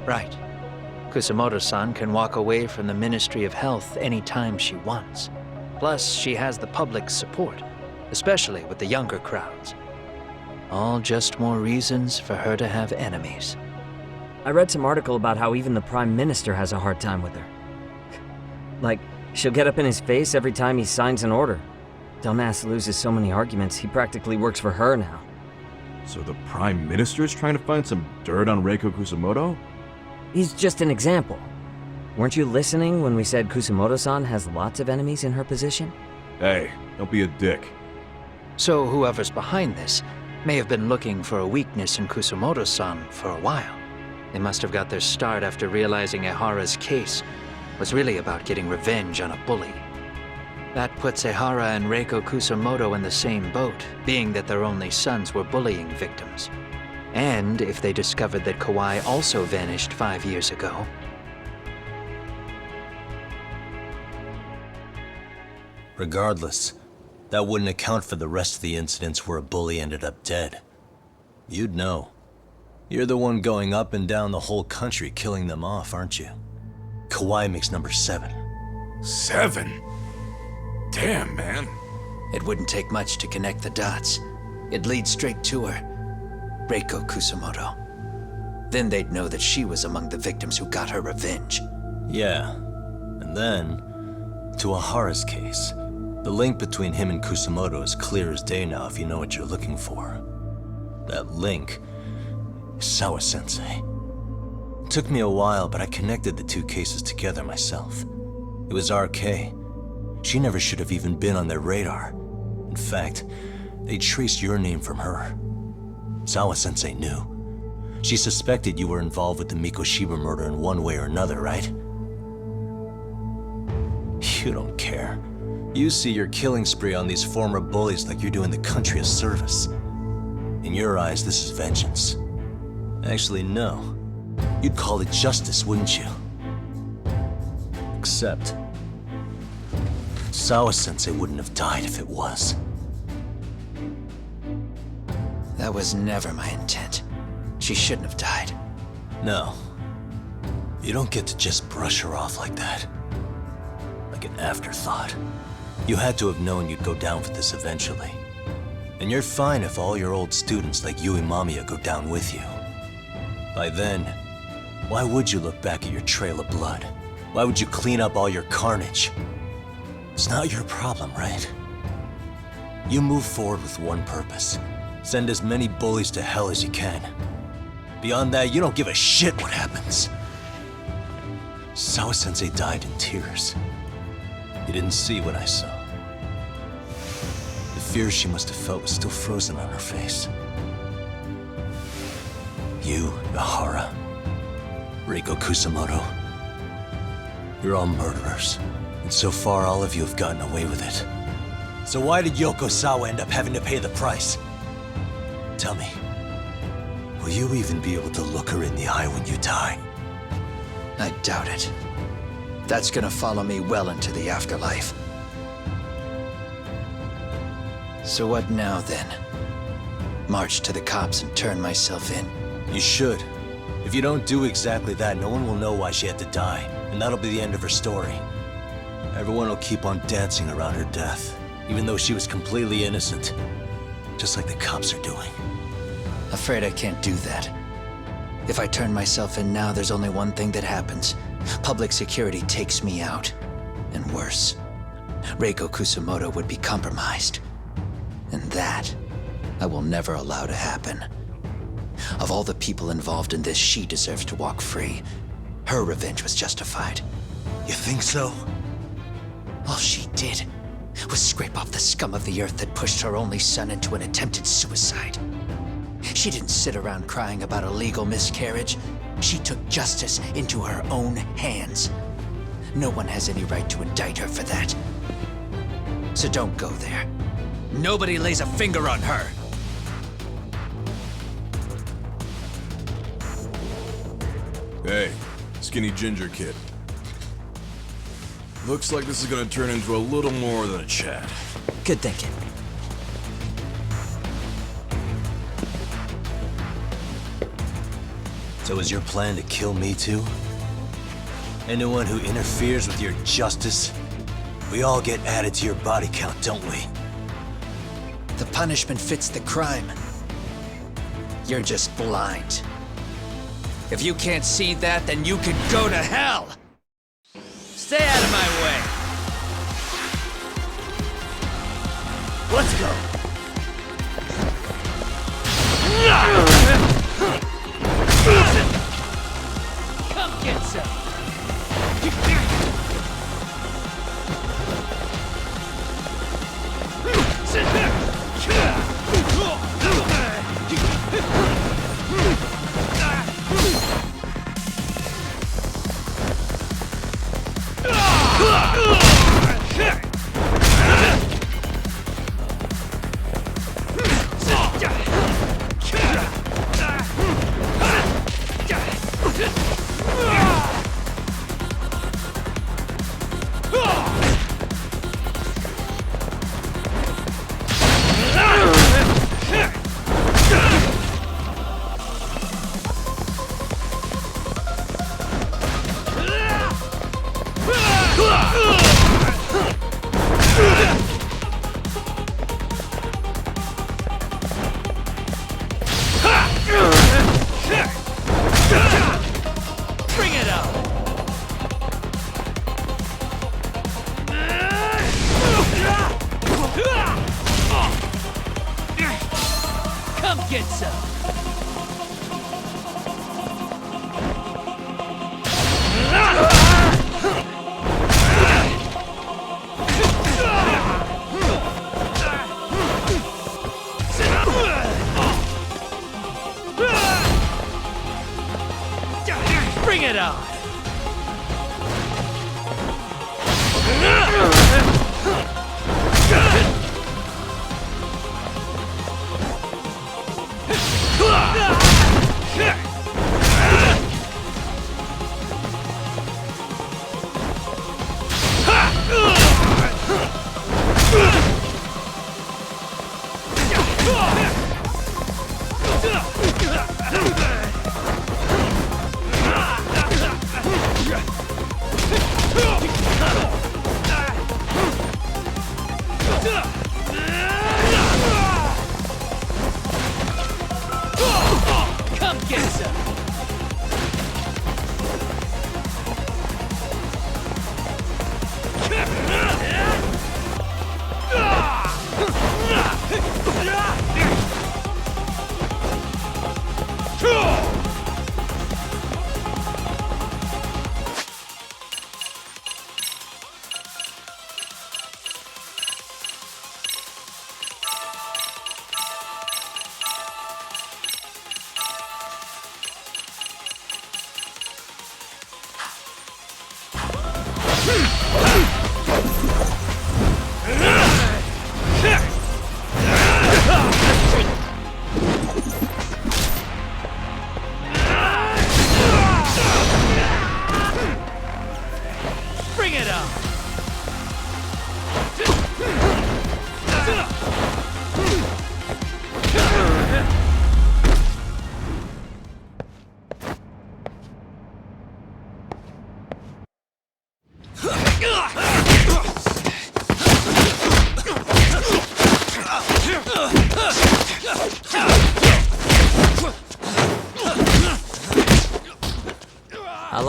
Right. Kusumoto-san can walk away from the Ministry of Health anytime she wants. Plus, she has the public's support, especially with the younger crowds. All just more reasons for her to have enemies. I read some article about how even the Prime Minister has a hard time with her. Like, she'll get up in his face every time he signs an order. Dumbass loses so many arguments, he practically works for her now. So the Prime Minister is trying to find some dirt on Reiko Kusumoto? He's just an example. Weren't you listening when we said Kusumoto-san has lots of enemies in her position? Hey, don't be a dick. So whoever's behind this may have been looking for a weakness in Kusumoto-san for a while. They must have got their start after realizing Ehara's case was really about getting revenge on a bully. That puts Ehara and Reiko Kusumoto in the same boat, being that their only sons were bullying victims. And if they discovered that Kawai also vanished 5 years ago. Regardless, that wouldn't account for the rest of the incidents where a bully ended up dead. You'd know. You're the one going up and down the whole country killing them off, aren't you? Kawai makes number 7. 7? Damn, man. It wouldn't take much to connect the dots. It'd lead straight to her. Reiko Kusumoto. Then they'd know that she was among the victims who got her revenge. Yeah. And then, to Ehara's case. The link between him and Kusumoto is clear as day now if you know what you're looking for. That link is Sawa-sensei. It took me a while, but I connected the two cases together myself. It was RK. She never should have even been on their radar. In fact, they traced your name from her. Sawa-sensei knew. She suspected you were involved with the Mikoshiba murder in one way or another, right? You don't care. You see your killing spree on these former bullies like you're doing the country a service. In your eyes, this is vengeance. Actually, no. You'd call it justice, wouldn't you? Except, Sawa-sensei wouldn't have died if it was. That was never my intent. She shouldn't have died. No. You don't get to just brush her off like that. Like an afterthought. You had to have known you'd go down for this eventually. And you're fine if all your old students like Yui Mamiya go down with you. By then, why would you look back at your trail of blood? Why would you clean up all your carnage? It's not your problem, right? You move forward with one purpose. Send as many bullies to hell as you can. Beyond that, you don't give a shit what happens. Sawa-sensei died in tears. You didn't see what I saw. fear she must have felt was still frozen on her face. You, Ihara, Reiko Kusamoto, you're all murderers. And so far, all of you have gotten away with it. So why did Yoko Sawa end up having to pay the price? Tell me, will you even be able to look her in the eye when you die? I doubt it. That's gonna follow me well into the afterlife. So what now, then? March to the cops and turn myself in? You should. If you don't do exactly that, no one will know why she had to die, and that'll be the end of her story. Everyone will keep on dancing around her death, even though she was completely innocent. Just like the cops are doing. Afraid I can't do that. If I turn myself in now, there's only one thing that happens. Public security takes me out. And worse, Reiko Kusamoto would be compromised. And that, I will never allow to happen. Of all the people involved in this, she deserves to walk free. Her revenge was justified. You think so? All she did was scrape off the scum of the earth that pushed her only son into an attempted suicide. She didn't sit around crying about a legal miscarriage. She took justice into her own hands. No one has any right to indict her for that. So don't go there. Nobody lays a finger on her. Hey, skinny ginger kid. Looks like this is gonna turn into a little more than a chat. Good thinking. So is your plan to kill me too? Anyone who interferes with your justice, we all get added to your body count, don't we? The punishment fits the crime. You're just blind. If you can't see that, then you can go to hell! Stay out of my way! Let's go! Come get some! Bring it up! Come get some! Bring it on! Come get some!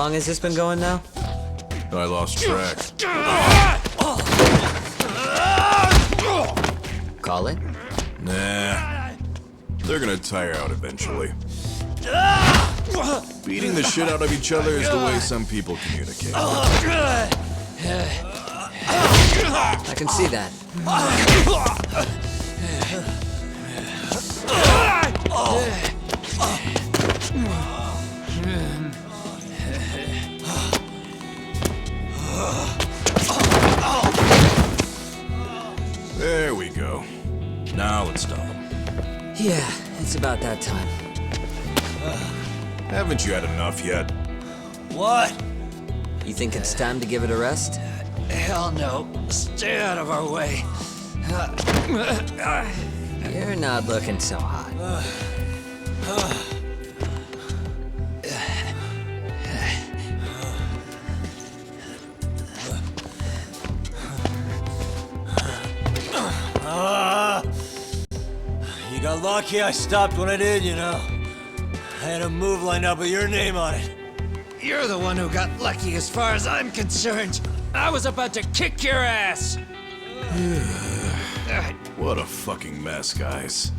long has this been going now? I lost track. Call it? Nah. They're gonna tire out eventually. Beating the shit out of each other is the way some people communicate. I can see that. There we go. Now let's stop them. Yeah, it's about that time. Haven't you had enough yet? What? You think it's time to give it a rest? Hell no. Stay out of our way. You're not looking so hot. You got lucky I stopped when I did, you know. I had a move lined up with your name on it. You're the one who got lucky as far as I'm concerned. I was about to kick your ass. What a fucking mess, guys.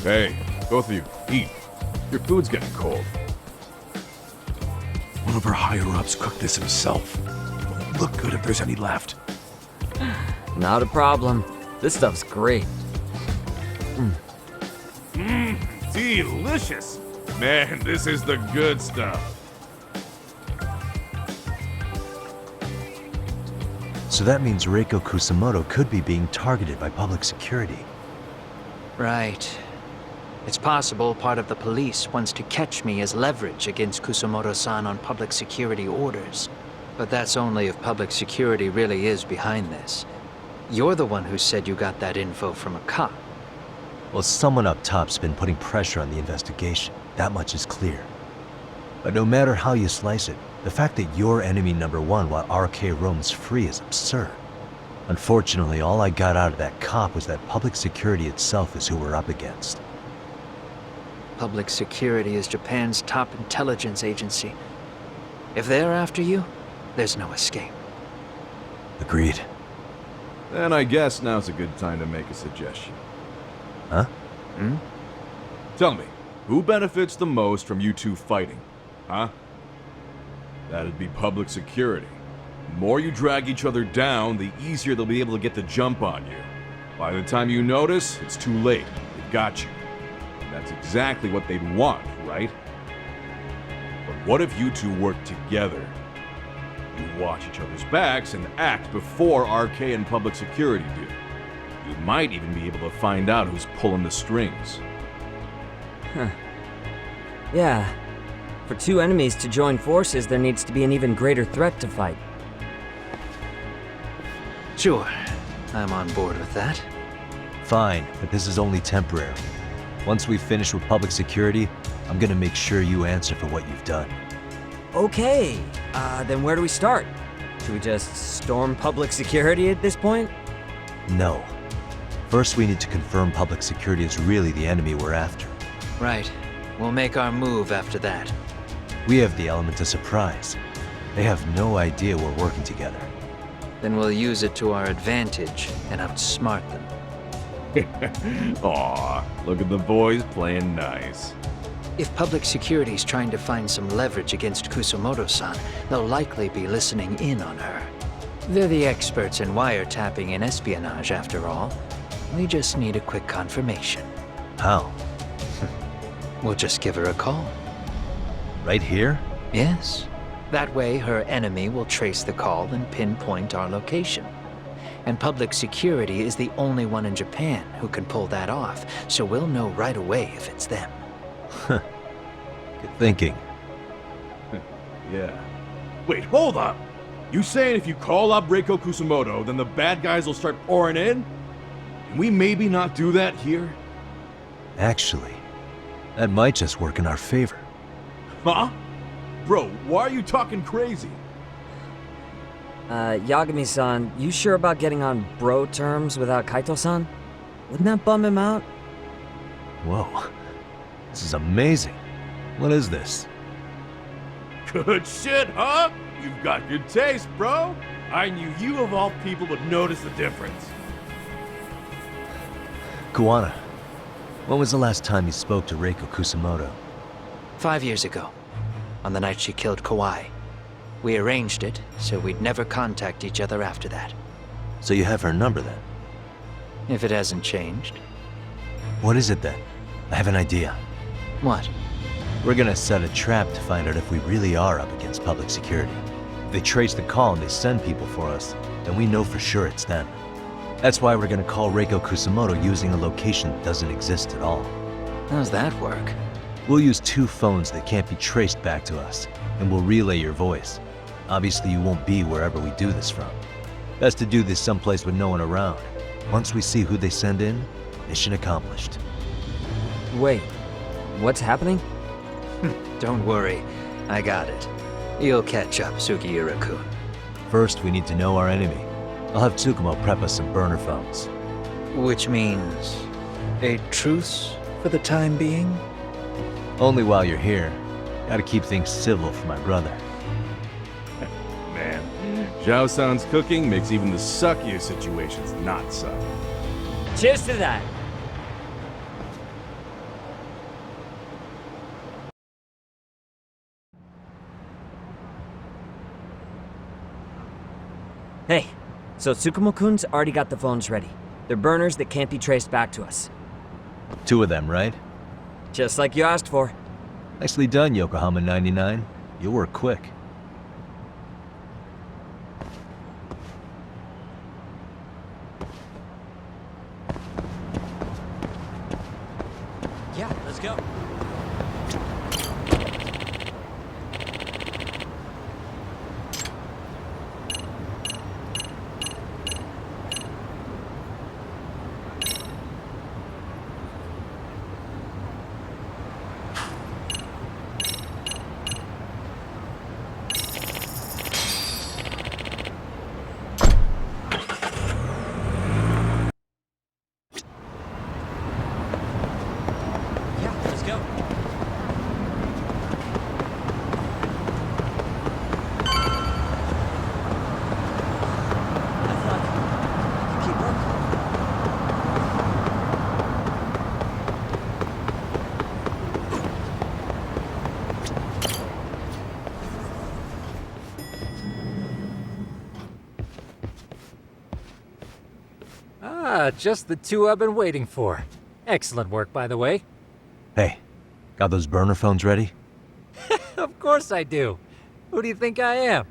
Hey, both of you, eat. Your food's getting cold. One of our higher-ups cooked this himself. Won't look good if there's any left. Not a problem. This stuff's great. Delicious! Man, this is the good stuff. So that means Reiko Kusamoto could be being targeted by public security. Right. It's possible part of the police wants to catch me as leverage against Kusamoto-san on public security orders. But that's only if public security really is behind this. You're the one who said you got that info from a cop. Well, someone up top's been putting pressure on the investigation. That much is clear. But no matter how you slice it, the fact that you're enemy number one while RK roams free is absurd. Unfortunately, all I got out of that cop was that public security itself is who we're up against. Public security is Japan's top intelligence agency. If they're after you, there's no escape. Agreed. Then I guess now's a good time to make a suggestion. Huh? Tell me, who benefits the most from you two fighting? Huh? That'd be public security. The more you drag each other down, the easier they'll be able to get the jump on you. By the time you notice, it's too late. They've got you. That's exactly what they'd want, right? But what if you two work together? You watch each other's backs and act before RK and public security do. You might even be able to find out who's pulling the strings. Huh. Yeah. For two enemies to join forces, there needs to be an even greater threat to fight. Sure. I'm on board with that. Fine, but this is only temporary. Once we finish with public security, I'm gonna make sure you answer for what you've done. Okay. Then where do we start? Should we just storm public security at this point? No. First, we need to confirm public security is really the enemy we're after. Right. We'll make our move after that. We have the element of surprise. They have no idea we're working together. Then we'll use it to our advantage and outsmart them. Aw, look at the boys playing nice. If public security's trying to find some leverage against Kusamoto-san, they'll likely be listening in on her. They're the experts in wiretapping and espionage, after all. We just need a quick confirmation. How? We'll just give her a call. Right here? Yes. That way, her enemy will trace the call and pinpoint our location. And public security is the only one in Japan who can pull that off, so we'll know right away if it's them. Good thinking. Yeah. Wait, hold up! You saying if you call up Reiko Kusamoto, then the bad guys will start pouring in? Can we maybe not do that here? Actually, That might just work in our favor. Huh? Bro, why are you talking crazy? Yagami-san, you sure about getting on bro terms without Kaito-san? Wouldn't that bum him out? Whoa. This is amazing. What is this? Good shit, huh? You've got good taste, bro. I knew you of all people would notice the difference. Kuwana, when was the last time you spoke to Reiko Kusumoto? 5 years ago, on the night she killed Kawai. We arranged it, so we'd never contact each other after that. So you have her number then? If it hasn't changed. What is it then? I have an idea. What? We're gonna set a trap to find out if we really are up against public security. If they trace the call and they send people for us, then we know for sure it's them. That's why we're gonna call Reiko Kusumoto using a location that doesn't exist at all. How's that work? We'll use 2 phones that can't be traced back to us, and we'll relay your voice. Obviously you won't be wherever we do this from. Best to do this someplace with no one around. Once we see who they send in, mission accomplished. Wait, what's happening? Don't worry, I got it. You'll catch up, Sugiura-kun. First, we need to know our enemy. I'll have Tsukumo prep us some burner phones. Which means a truce for the time being? Only while you're here. Gotta keep things civil for my brother. Man, Zhao-san's cooking makes even the suckiest situations not suck. Cheers to that! Hey, so Tsukumo-kun's already got the phones ready. They're burners that can't be traced back to us. 2 of them, right? Just like you asked for. Nicely done, Yokohama 99. You'll work quick. Yeah, let's go. Just the 2 I've been waiting for. Excellent work, by the way. Hey, got those burner phones ready? Of course I do. Who do you think I am?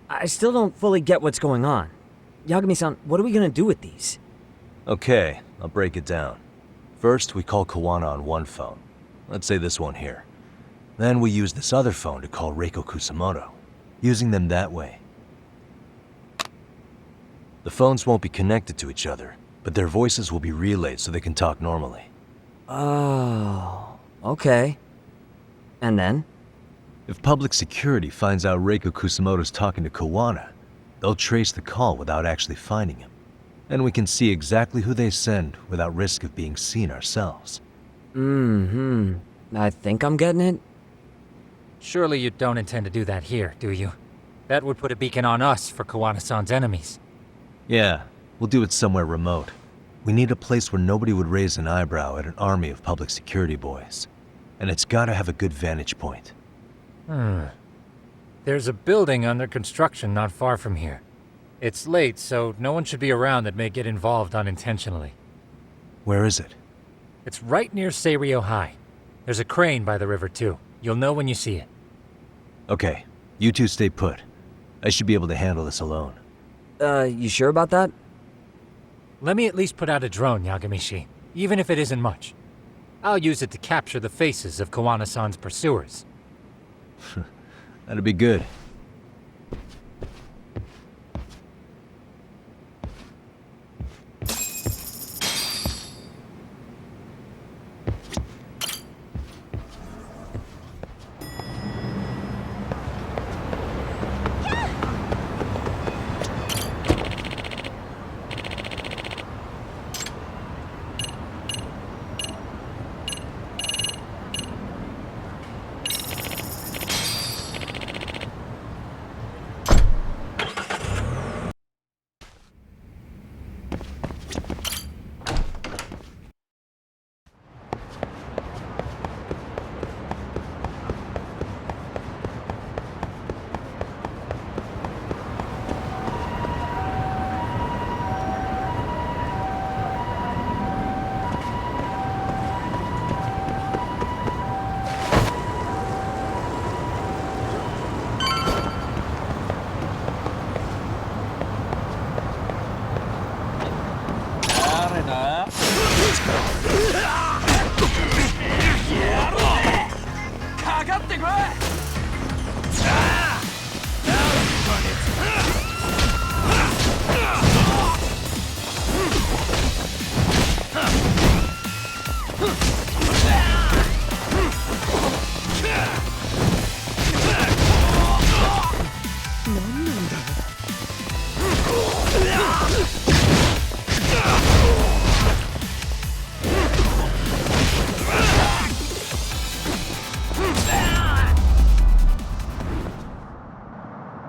I still don't fully get what's going on. Yagami-san, what are we gonna do with these? Okay, I'll break it down. First, we call Kawana on one phone. Let's say this one here. Then we use this other phone to call Reiko Kusumoto, using them that way. The phones won't be connected to each other, but their voices will be relayed so they can talk normally. Oh, okay. And then? If public security finds out Reiko Kusumoto's talking to Kawana, they'll trace the call without actually finding him. And we can see exactly who they send without risk of being seen ourselves. I think I'm getting it. Surely you don't intend to do that here, do you? That would put a beacon on us for Kawana-san's enemies. Yeah, we'll do it somewhere remote. We need a place where nobody would raise an eyebrow at an army of public security boys. And it's gotta have a good vantage point. There's a building under construction not far from here. It's late, so no one should be around that may get involved unintentionally. Where is it? It's right near Seiryo High. There's a crane by the river, too. You'll know when you see it. Okay, you two stay put. I should be able to handle this alone. You sure about that? Let me at least put out a drone, Yagamishi, even if it isn't much. I'll use it to capture the faces of Kawana-san's pursuers. That'd be good.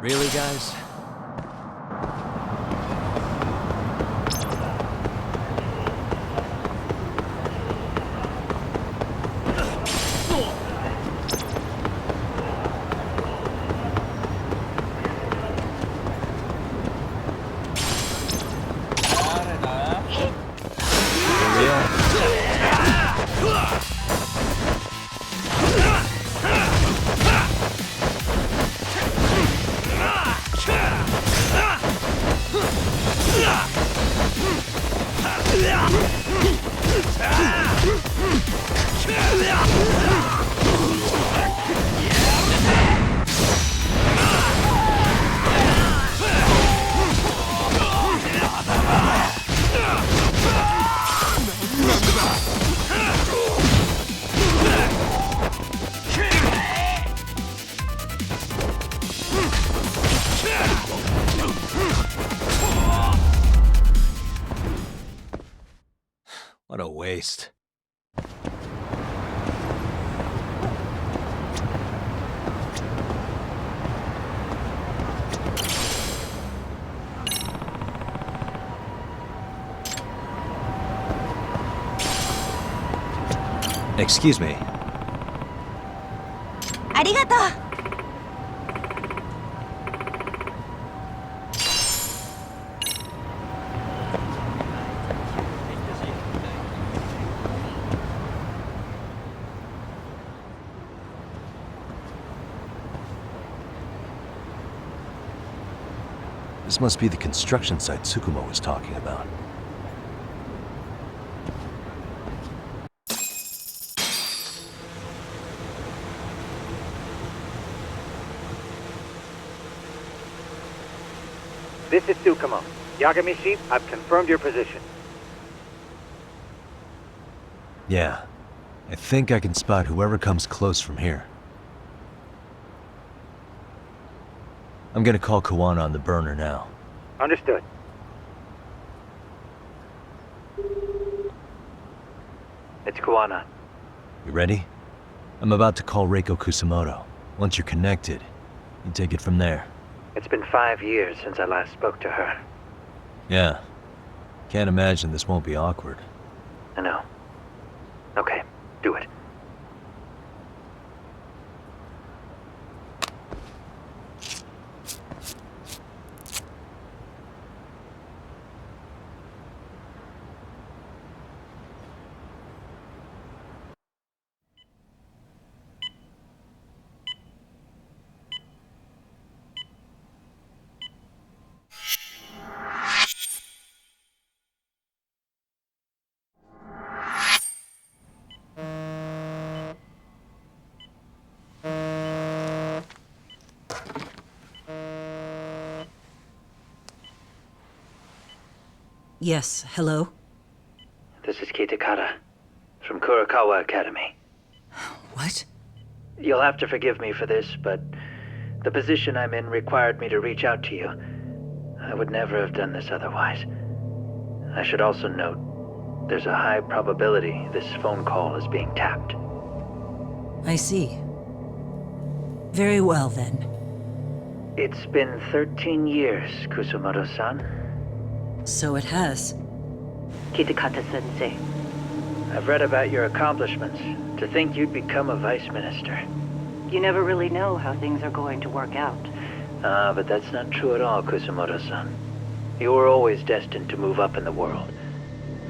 Really, guys? What a waste. Excuse me. ありがとう。This must be the construction site Tsukumo was talking about. This is Tsukumo. Yagami Chief, I've confirmed your position. Yeah. I think I can spot whoever comes close from here. I'm gonna call Kawana on the burner now. Understood. It's Kawana. You ready? I'm about to call Reiko Kusumoto. Once you're connected, you take it from there. It's been 5 years since I last spoke to her. Yeah. Can't imagine this won't be awkward. I know. Okay, do it. Yes, hello? This is Kitakata, from Kurakawa Academy. What? You'll have to forgive me for this, but the position I'm in required me to reach out to you. I would never have done this otherwise. I should also note, there's a high probability this phone call is being tapped. I see. Very well, then. It's been 13 years, Kusumoto-san. So it has. Kitakata-sensei. I've read about your accomplishments. To think you'd become a vice minister. You never really know how things are going to work out. But that's not true at all, Kusumoto-san. You were always destined to move up in the world.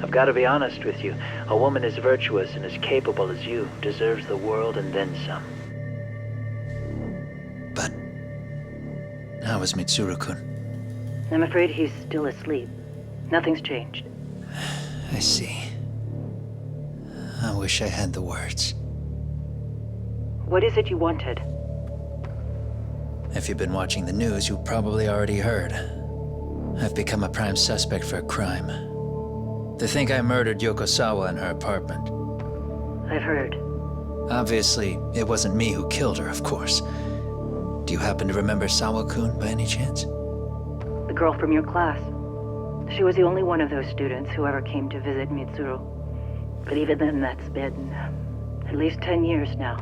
I've got to be honest with you. A woman as virtuous and as capable as you deserves the world and then some. But how is Mitsuru-kun? I'm afraid he's still asleep. Nothing's changed. I see. I wish I had the words. What is it you wanted? If you've been watching the news, you probably already heard. I've become a prime suspect for a crime. They think I murdered Yokosawa in her apartment. I've heard. Obviously, it wasn't me who killed her, of course. Do you happen to remember Sawa-kun by any chance? The girl from your class. She was the only one of those students who ever came to visit Mitsuru. But even then, that's been at least 10 years now.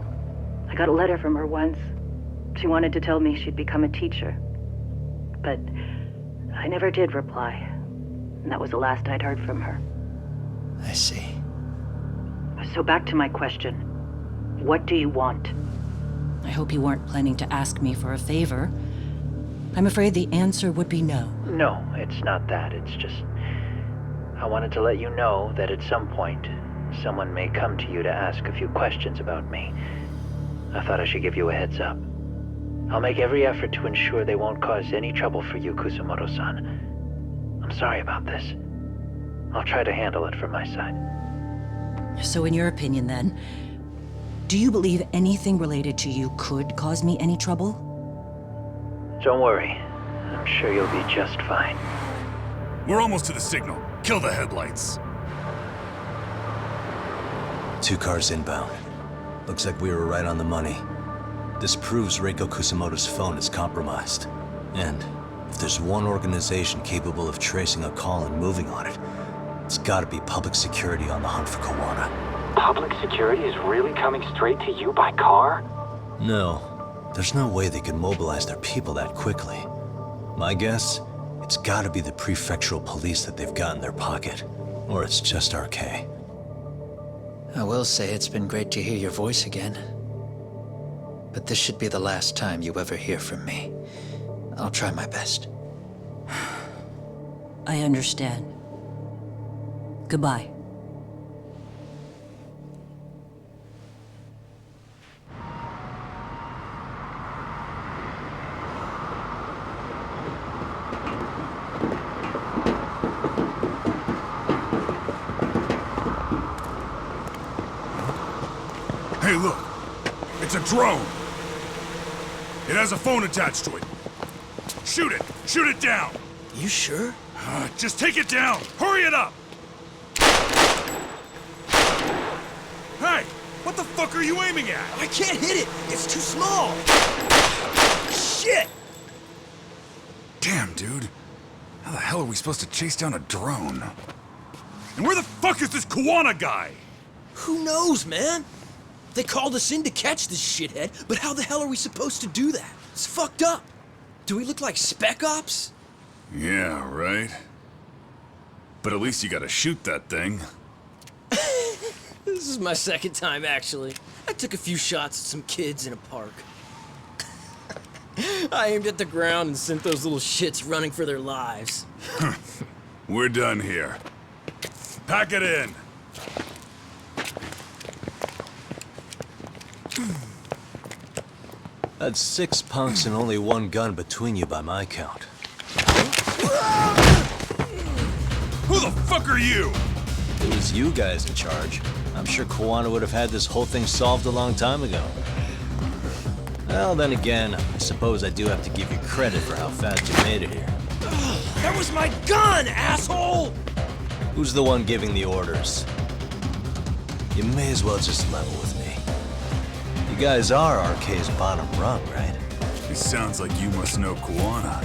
I got a letter from her once. She wanted to tell me she'd become a teacher. but I never did reply. And that was the last I'd heard from her. I see. So back to my question. What do you want? I hope you weren't planning to ask me for a favor. I'm afraid the answer would be no. No, it's not that. It's just... I wanted to let you know that at some point, someone may come to you to ask a few questions about me. I thought I should give you a heads up. I'll make every effort to ensure they won't cause any trouble for you, Kusumoto-san. I'm sorry about this. I'll try to handle it from my side. So in your opinion then, do you believe anything related to you could cause me any trouble? Don't worry. I'm sure you'll be just fine. We're almost to the signal. Kill the headlights. 2 cars inbound. Looks like we were right on the money. This proves Reiko Kusumoto's phone is compromised. And if there's one organization capable of tracing a call and moving on it, it's gotta be public security on the hunt for Kawana. Public security is really coming straight to you by car? No. There's no way they could mobilize their people that quickly. My guess, it's gotta be the prefectural police that they've got in their pocket. Or it's just RK. I will say it's been great to hear your voice again. But this should be the last time you ever hear from me. I'll try my best. I understand. Goodbye. Hey, look! It's a drone! It has a phone attached to it. Shoot it! Shoot it down! You sure? Just take it down! Hurry it up! Hey! What the fuck are you aiming at? I can't hit it! It's too small! Shit! Damn, dude. How the hell are we supposed to chase down a drone? And where the fuck is this Kawana guy? Who knows, man? They called us in to catch this shithead, but how the hell are we supposed to do that? It's fucked up. Do we look like spec ops? Yeah, right. But at least you gotta shoot that thing. This is my second time, actually. I took a few shots at some kids in a park. I aimed at the ground and sent those little shits running for their lives. We're done here. Pack it in. That's 6 punks and only 1 gun between you by my count. Who the fuck are you? It was you guys in charge. I'm sure Kawana would have had this whole thing solved a long time ago. Well, then again, I suppose I do have to give you credit for how fast you made it here. That was my gun, asshole! Who's the one giving the orders? You may as well just level with me. You guys are RK's bottom rung, right? It sounds like you must know Kawana.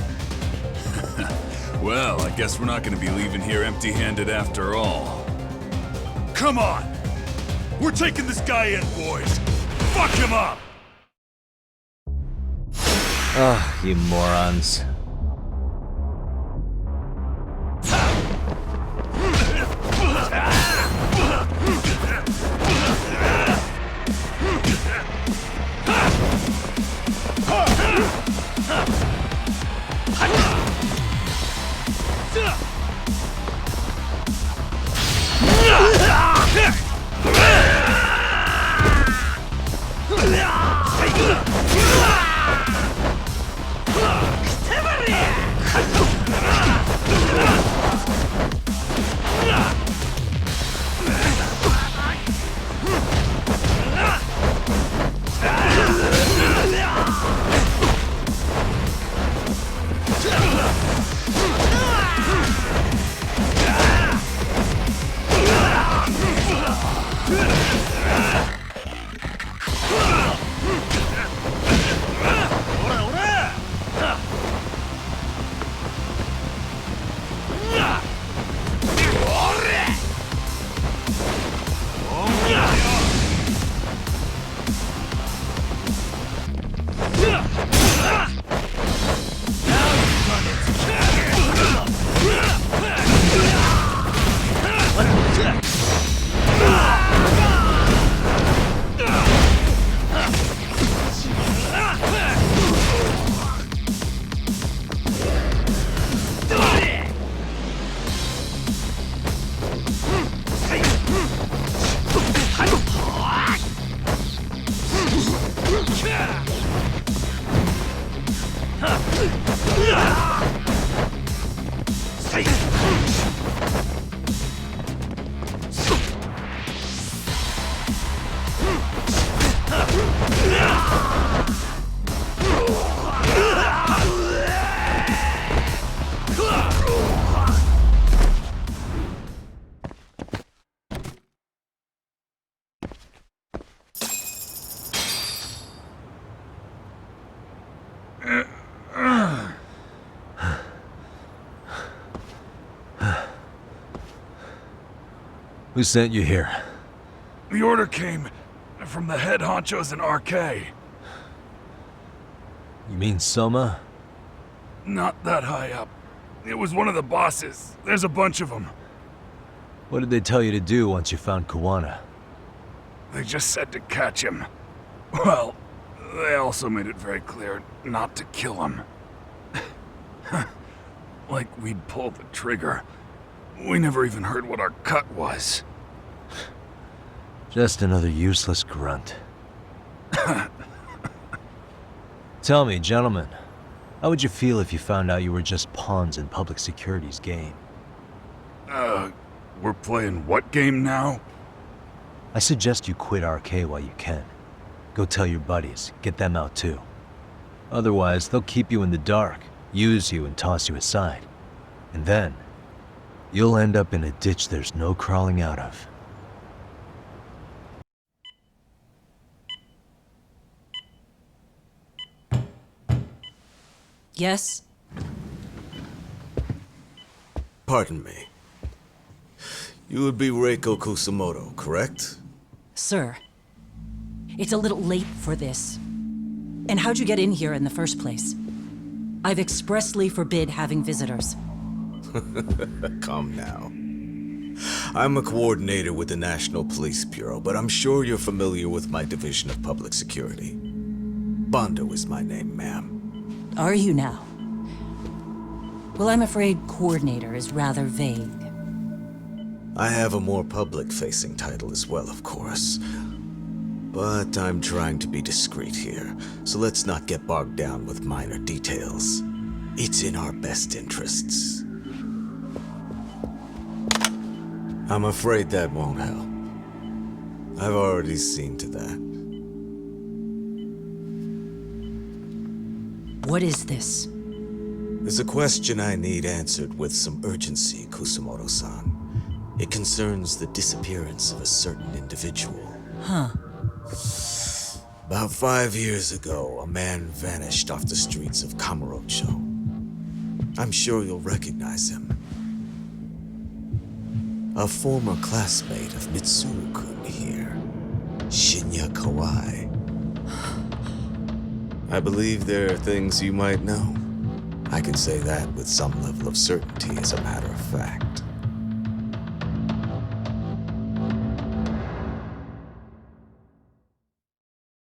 Well, I guess we're not gonna be leaving here empty-handed after all. Come on! We're taking this guy in, boys! Fuck him up! Ah, you morons. Who sent you here? The order came from the head honchos in RK. You mean Soma? Not that high up. It was one of the bosses. There's a bunch of them. What did they tell you to do once you found Kuwana? They just said to catch him. Well, they also made it very clear not to kill him. Like we'd pull the trigger. We never even heard what our cut was. Just another useless grunt. Tell me, gentlemen, how would you feel if you found out you were just pawns in public security's game? We're playing what game now? I suggest you quit RK while you can. Go tell your buddies, get them out too. Otherwise, they'll keep you in the dark, use you and toss you aside. And then, you'll end up in a ditch there's no crawling out of. Yes? Pardon me. You would be Reiko Kusumoto, correct? Sir, it's a little late for this. And how'd you get in here in the first place? I've expressly forbid having visitors. Come now. I'm a coordinator with the National Police Bureau, but I'm sure you're familiar with my Division of Public Security. Bondo is my name, ma'am. Are you now? Well, I'm afraid coordinator is rather vague. I have a more public-facing title as well, of course. But I'm trying to be discreet here, so let's not get bogged down with minor details. It's in our best interests. I'm afraid that won't help. I've already seen to that. What is this? There's a question I need answered with some urgency, Kusumoto-san. It concerns the disappearance of a certain individual. Huh. About 5 years ago, a man vanished off the streets of Kamurocho. I'm sure you'll recognize him. A former classmate of Mitsuru-kun here, Shinya Kawai. I believe there are things you might know. I can say that with some level of certainty, as a matter of fact.